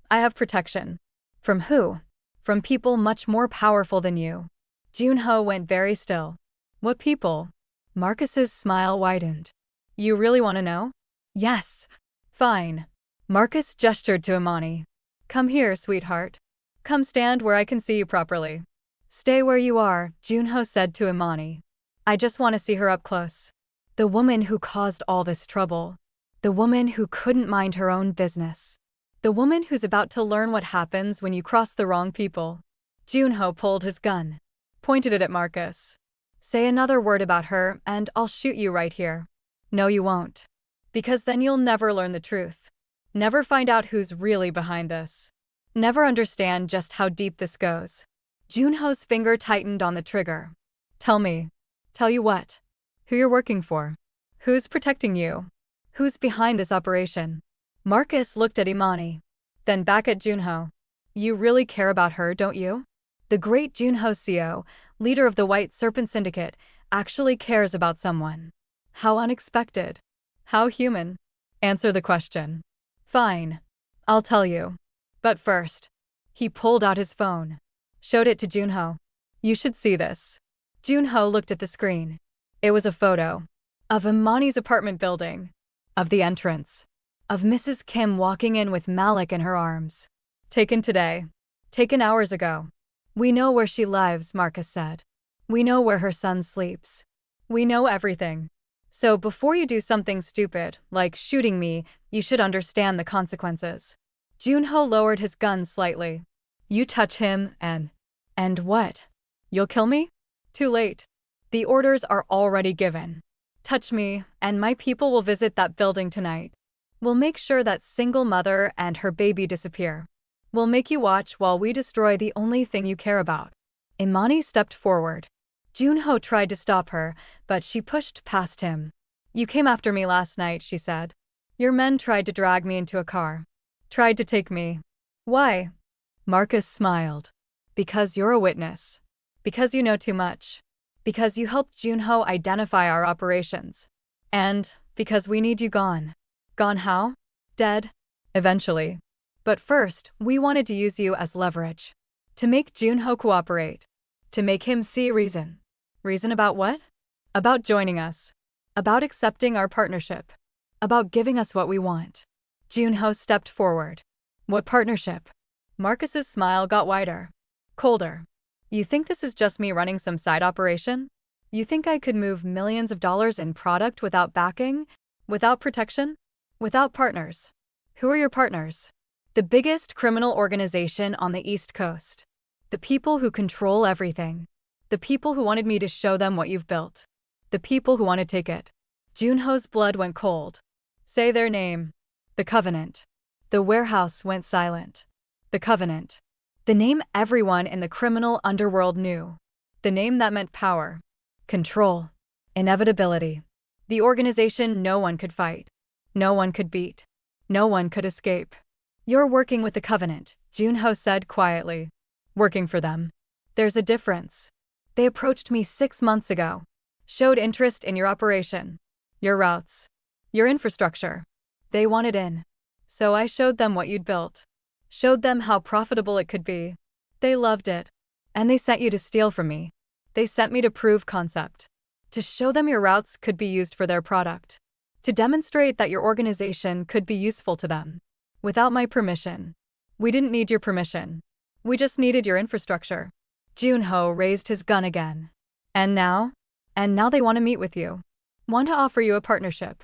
I have protection. From who? From people much more powerful than you. Junho went very still. What people? Marcus's smile widened. You really want to know? Yes. Fine. Marcus gestured to Imani. Come here, sweetheart. Come stand where I can see you properly. Stay where you are, Junho said to Imani. I just want to see her up close. The woman who caused all this trouble. The woman who couldn't mind her own business. The woman who's about to learn what happens when you cross the wrong people. Junho pulled his gun, pointed it at Marcus. Say another word about her and I'll shoot you right here. No, you won't. Because then you'll never learn the truth. Never find out who's really behind this. Never understand just how deep this goes. Junho's finger tightened on the trigger. Tell me. Tell you what? Who you're working for? Who's protecting you? Who's behind this operation? Marcus looked at Imani, then back at Junho. You really care about her, don't you? The great Junho CEO, leader of the White Serpent Syndicate, actually cares about someone. How unexpected. How human. Answer the question. Fine. I'll tell you. But first. He pulled out his phone. Showed it to Junho. You should see this. Junho looked at the screen. It was a photo. Of Imani's apartment building. Of the entrance. Of Mrs. Kim walking in with Malik in her arms. Taken today. Taken hours ago. We know where she lives, Marcus said. We know where her son sleeps. We know everything. So before you do something stupid, like shooting me, you should understand the consequences. Junho lowered his gun slightly. You touch him and what? You'll kill me? Too late. The orders are already given. Touch me, and my people will visit that building tonight. We'll make sure that single mother and her baby disappear. We'll make you watch while we destroy the only thing you care about. Imani stepped forward. Junho tried to stop her, but she pushed past him. You came after me last night, she said. Your men tried to drag me into a car. Tried to take me. Why? Marcus smiled. Because you're a witness. Because you know too much. Because you helped Junho identify our operations. And because we need you gone. Gone how? Dead? Eventually. But first, we wanted to use you as leverage. To make Junho cooperate. To make him see reason. Reason about what? About joining us. About accepting our partnership. About giving us what we want. Junho stepped forward. What partnership? Marcus's smile got wider. Colder. You think this is just me running some side operation? You think I could move millions of dollars in product without backing? Without protection? Without partners? Who are your partners? The biggest criminal organization on the East Coast. The people who control everything. The people who wanted me to show them what you've built. The people who want to take it. Junho's blood went cold. Say their name. The Covenant. The warehouse went silent. The Covenant. The name everyone in the criminal underworld knew. The name that meant power. Control. Inevitability. The organization no one could fight. No one could beat. No one could escape. You're working with the Covenant, Junho said quietly. Working for them. There's a difference. They approached me 6 months ago. Showed interest in your operation. Your routes. Your infrastructure. They wanted in. So I showed them what you'd built. Showed them how profitable it could be. They loved it. And they sent you to steal from me. They sent me to prove concept. To show them your routes could be used for their product. To demonstrate that your organization could be useful to them. Without my permission. We didn't need your permission. We just needed your infrastructure. Junho raised his gun again. And now? And now they want to meet with you. Want to offer you a partnership.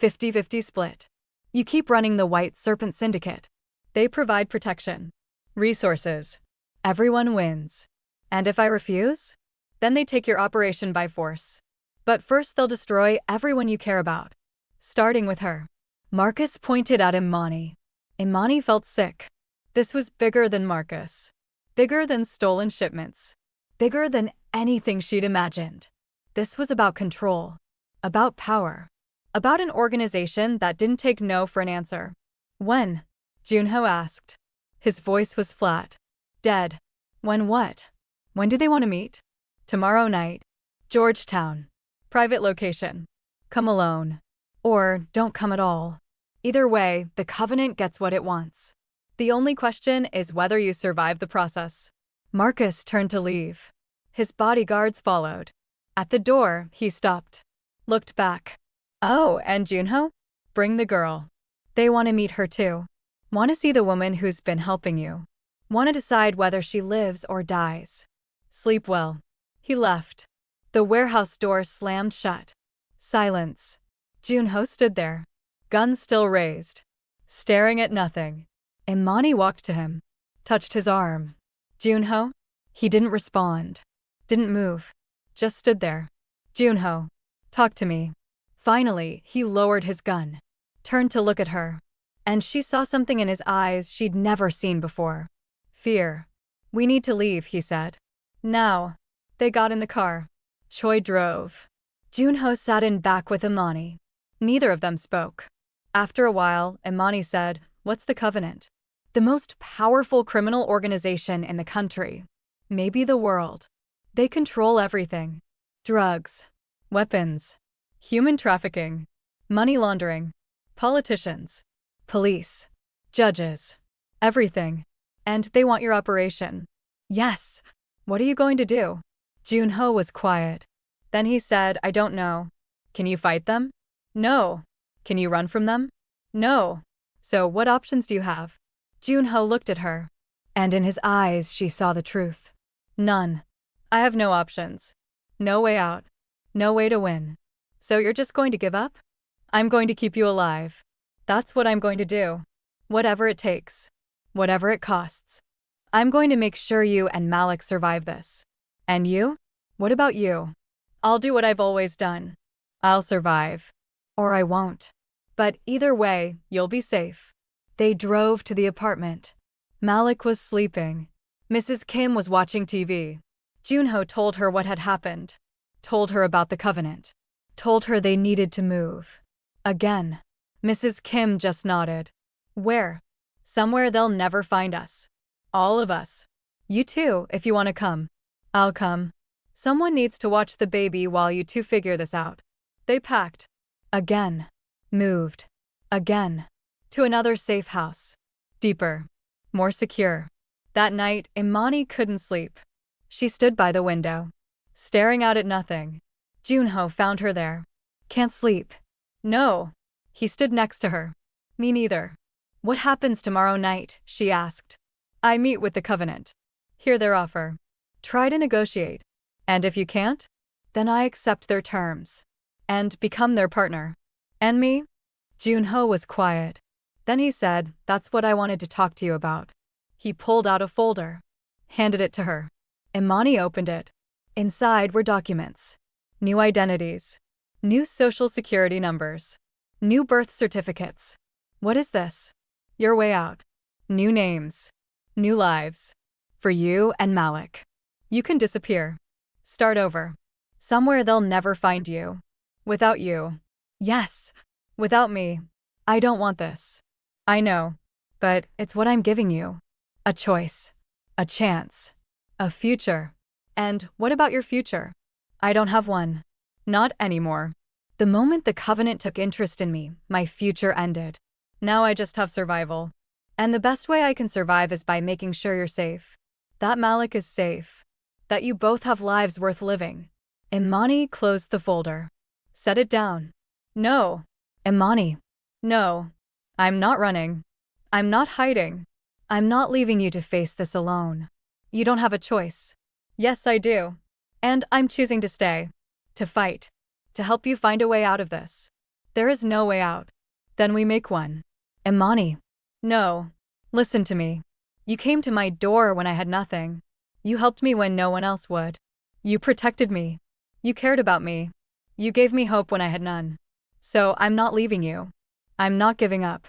50-50 split. You keep running the White Serpent Syndicate. They provide protection. Resources. Everyone wins. And if I refuse? Then they take your operation by force. But first they'll destroy everyone you care about. Starting with her. Marcus pointed at Imani. Imani felt sick. This was bigger than Marcus. Bigger than stolen shipments. Bigger than anything she'd imagined. This was about control. About power. About an organization that didn't take no for an answer. When? Junho asked. His voice was flat. Dead. When what? When do they want to meet? Tomorrow night. Georgetown. Private location. Come alone. Or don't come at all. Either way, the Covenant gets what it wants. The only question is whether you survive the process. Marcus turned to leave. His bodyguards followed. At the door, he stopped. Looked back. Oh, and Junho? Bring the girl. They want to meet her too. Want to see the woman who's been helping you. Want to decide whether she lives or dies. Sleep well. He left. The warehouse door slammed shut. Silence. Junho stood there, gun still raised, staring at nothing. Imani walked to him, touched his arm. Junho? He didn't respond. Didn't move. Just stood there. Junho, talk to me. Finally, he lowered his gun, turned to look at her. And she saw something in his eyes she'd never seen before. Fear. We need to leave, he said. Now. They got in the car. Choi drove. Junho sat in back with Imani. Neither of them spoke. After a while, Imani said, "What's the Covenant?" The most powerful criminal organization in the country. Maybe the world. They control everything. Drugs. Weapons. Human trafficking. Money laundering. Politicians. Police. Judges. Everything. And they want your operation. Yes. What are you going to do? Junho was quiet. Then he said, I don't know. Can you fight them? No. Can you run from them? No. So what options do you have? Junho looked at her. And in his eyes she saw the truth. None. I have no options. No way out. No way to win. So you're just going to give up? I'm going to keep you alive. That's what I'm going to do. Whatever it takes. Whatever it costs. I'm going to make sure you and Malik survive this. And you? What about you? I'll do what I've always done. I'll survive. Or I won't. But either way, you'll be safe. They drove to the apartment. Malik was sleeping. Mrs. Kim was watching TV. Junho told her what had happened. Told her about the Covenant. Told her they needed to move. Again. Mrs. Kim just nodded. Where? Somewhere they'll never find us. All of us. You too, if you want to come. I'll come. Someone needs to watch the baby while you two figure this out. They packed. Again. Moved. Again. To another safe house. Deeper. More secure. That night, Imani couldn't sleep. She stood by the window, staring out at nothing. Junho found her there. Can't sleep. No. He stood next to her. Me neither. What happens tomorrow night? She asked. I meet with the Covenant. Hear their offer. Try to negotiate. And if you can't, then I accept their terms. And become their partner. And me? Junho was quiet. Then he said, that's what I wanted to talk to you about. He pulled out a folder. Handed it to her. Imani opened it. Inside were documents. New identities. New social security numbers. New birth certificates. What is this? Your way out. New names. New lives. For you and Malik. You can disappear. Start over. Somewhere they'll never find you. Without you. Yes. Without me. I don't want this. I know. But it's what I'm giving you. A choice. A chance. A future. And what about your future? I don't have one. Not anymore. The moment the Covenant took interest in me, my future ended. Now I just have survival. And the best way I can survive is by making sure you're safe. That Malik is safe. That you both have lives worth living. Imani closed the folder. Set it down. No. Imani. No. I'm not running. I'm not hiding. I'm not leaving you to face this alone. You don't have a choice. Yes, I do. And I'm choosing to stay. To fight. To help you find a way out of this. There is no way out. Then we make one. Imani. No. Listen to me. You came to my door when I had nothing. You helped me when no one else would. You protected me. You cared about me. You gave me hope when I had none. So I'm not leaving you. I'm not giving up.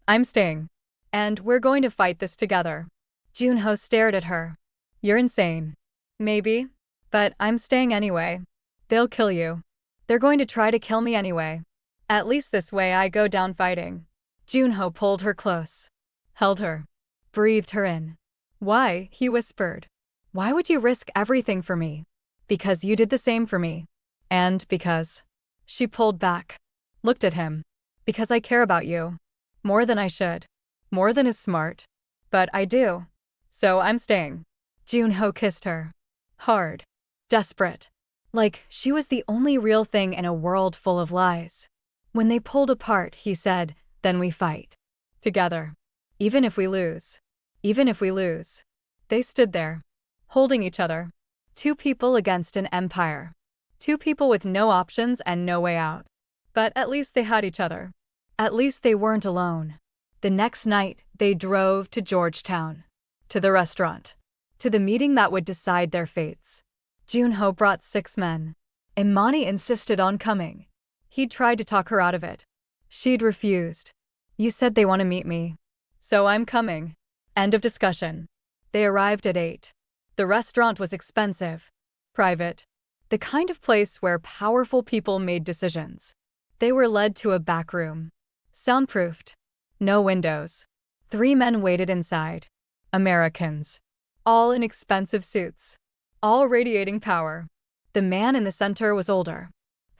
I'm staying. And we're going to fight this together. Junho stared at her. You're insane. Maybe. But I'm staying anyway. They'll kill you. They're going to try to kill me anyway. At least this way I go down fighting. Junho pulled her close. Held her. Breathed her in. Why? He whispered. Why would you risk everything for me? Because you did the same for me. And because. She pulled back. Looked at him. Because I care about you. More than I should. More than is smart. But I do. So I'm staying. Junho kissed her. Hard. Desperate. Like she was the only real thing in a world full of lies. When they pulled apart, he said, then we fight. Together. Even if we lose. Even if we lose. They stood there, holding each other. Two people against an empire. Two people with no options and no way out. But at least they had each other. At least they weren't alone. The next night, they drove to Georgetown. To the restaurant. To the meeting that would decide their fates. Junho brought 6 men. Imani insisted on coming. He'd tried to talk her out of it. She'd refused. You said they want to meet me. So I'm coming. End of discussion. They arrived at 8. The restaurant was expensive. Private. The kind of place where powerful people made decisions. They were led to a back room. Soundproofed. No windows. 3 men waited inside. Americans. All in expensive suits. All radiating power. The man in the center was older.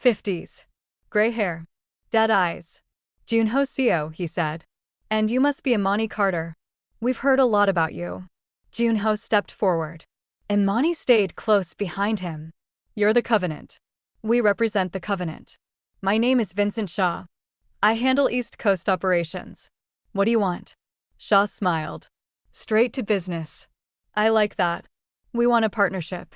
50s. Gray hair. Dead eyes. Junho Seo, he said. And you must be Imani Carter. We've heard a lot about you. Junho stepped forward. Imani stayed close behind him. You're the Covenant. We represent the Covenant. My name is Vincent Shaw. I handle East Coast operations. What do you want? Shaw smiled. Straight to business. I like that. We want a partnership.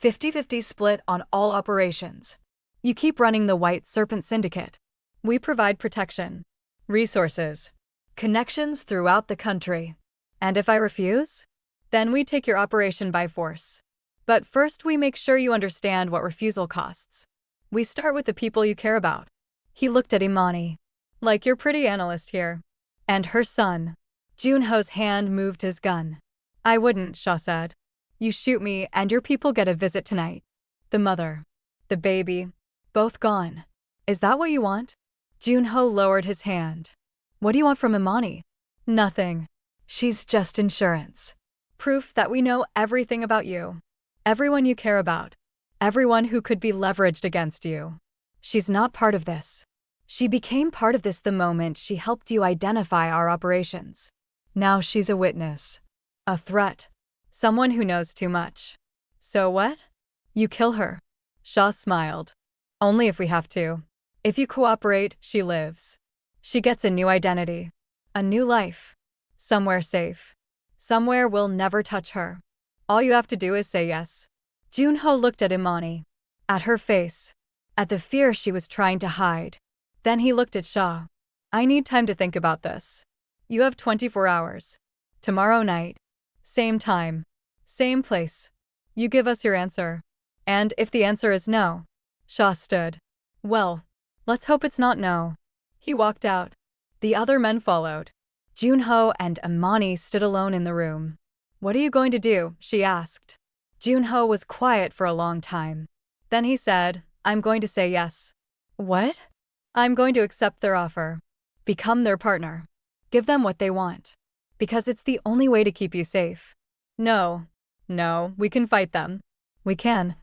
50-50 split on all operations. You keep running the White Serpent Syndicate. We provide protection, resources, connections throughout the country. And if I refuse? Then we take your operation by force. But first we make sure you understand what refusal costs. We start with the people you care about. He looked at Imani. Like your pretty analyst here. And her son. Junho's hand moved his gun. I wouldn't, Shaw said. You shoot me and your people get a visit tonight. The mother. The baby. Both gone. Is that what you want? Junho lowered his hand. What do you want from Imani? Nothing. She's just insurance. Proof that we know everything about you. Everyone you care about. Everyone who could be leveraged against you. She's not part of this. She became part of this the moment she helped you identify our operations. Now she's a witness. A threat. Someone who knows too much. So what? You kill her. Shaw smiled. Only if we have to. If you cooperate, she lives. She gets a new identity. A new life. Somewhere safe. Somewhere we'll never touch her. All you have to do is say yes. Junho looked at Imani. At her face. At the fear she was trying to hide. Then he looked at Shaw. I need time to think about this. You have 24 hours. Tomorrow night. Same time. Same place. You give us your answer. And if the answer is no. Shaw stood. Well, let's hope it's not no. He walked out. The other men followed. Junho and Imani stood alone in the room. What are you going to do? She asked. Junho was quiet for a long time. Then he said, I'm going to say yes. What? I'm going to accept their offer. Become their partner. Give them what they want. Because it's the only way to keep you safe. No. No, we can fight them. We can.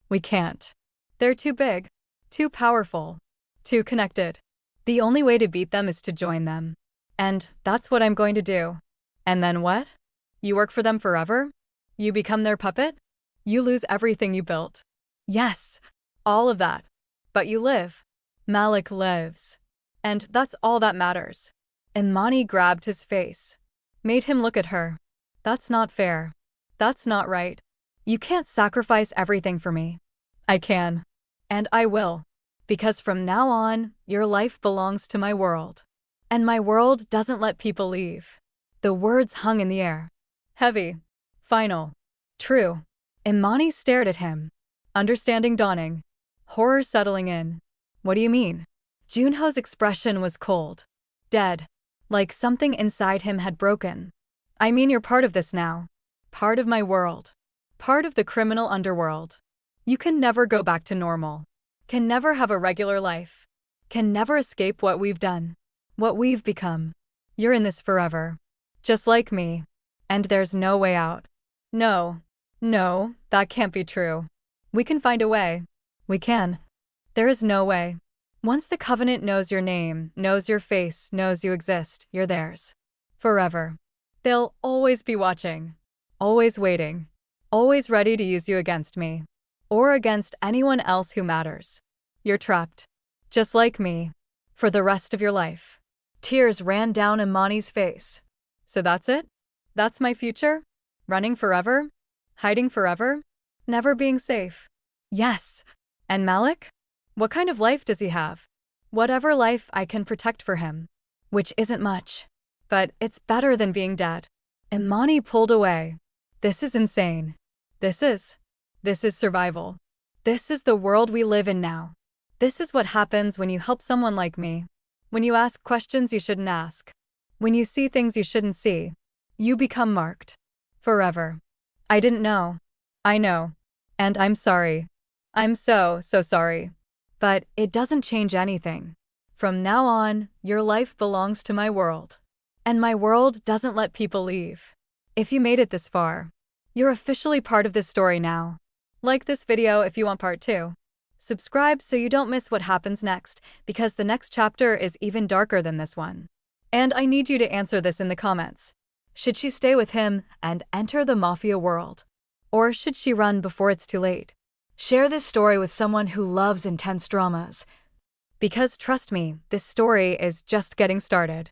We can't. They're too big. Too powerful. Too connected. The only way to beat them is to join them. And that's what I'm going to do. And then what? You work for them forever? You become their puppet? You lose everything you built. Yes, all of that. But you live. Malik lives. And that's all that matters. Imani grabbed his face. Made him look at her. That's not fair. That's not right. You can't sacrifice everything for me. I can. And I will. Because from now on, your life belongs to my world. And my world doesn't let people leave. The words hung in the air. Heavy. Final. True. Imani stared at him. Understanding dawning. Horror settling in. What do you mean? Junho's expression was cold. Dead. Like something inside him had broken. I mean you're part of this now. Part of my world. Part of the criminal underworld. You can never go back to normal. Can never have a regular life. Can never escape what we've done. What we've become. You're in this forever. Just like me. And there's no way out. No. No, that can't be true. We can find a way. We can. There is no way. Once the Covenant knows your name, knows your face, knows you exist, you're theirs. Forever. They'll always be watching. Always waiting. Always ready to use you against me. Or against anyone else who matters. You're trapped. Just like me. For the rest of your life. Tears ran down Imani's face. So that's it? That's my future? Running forever? Hiding forever? Never being safe? Yes. And Malik? What kind of life does he have? Whatever life I can protect for him. Which isn't much. But it's better than being dead. Imani pulled away. This is insane. This is survival. This is the world we live in now. This is what happens when you help someone like me. When you ask questions you shouldn't ask. When you see things you shouldn't see. You become marked. Forever. I didn't know. I know. And I'm sorry. I'm so sorry. But it doesn't change anything. From now on, your life belongs to my world. And my world doesn't let people leave. If you made it this far, you're officially part of this story now. Like this video if you want part 2. Subscribe so you don't miss what happens next, because the next chapter is even darker than this one. And I need you to answer this in the comments. Should she stay with him and enter the Mafia world? Or should she run before it's too late? Share this story with someone who loves intense dramas. Because trust me, this story is just getting started.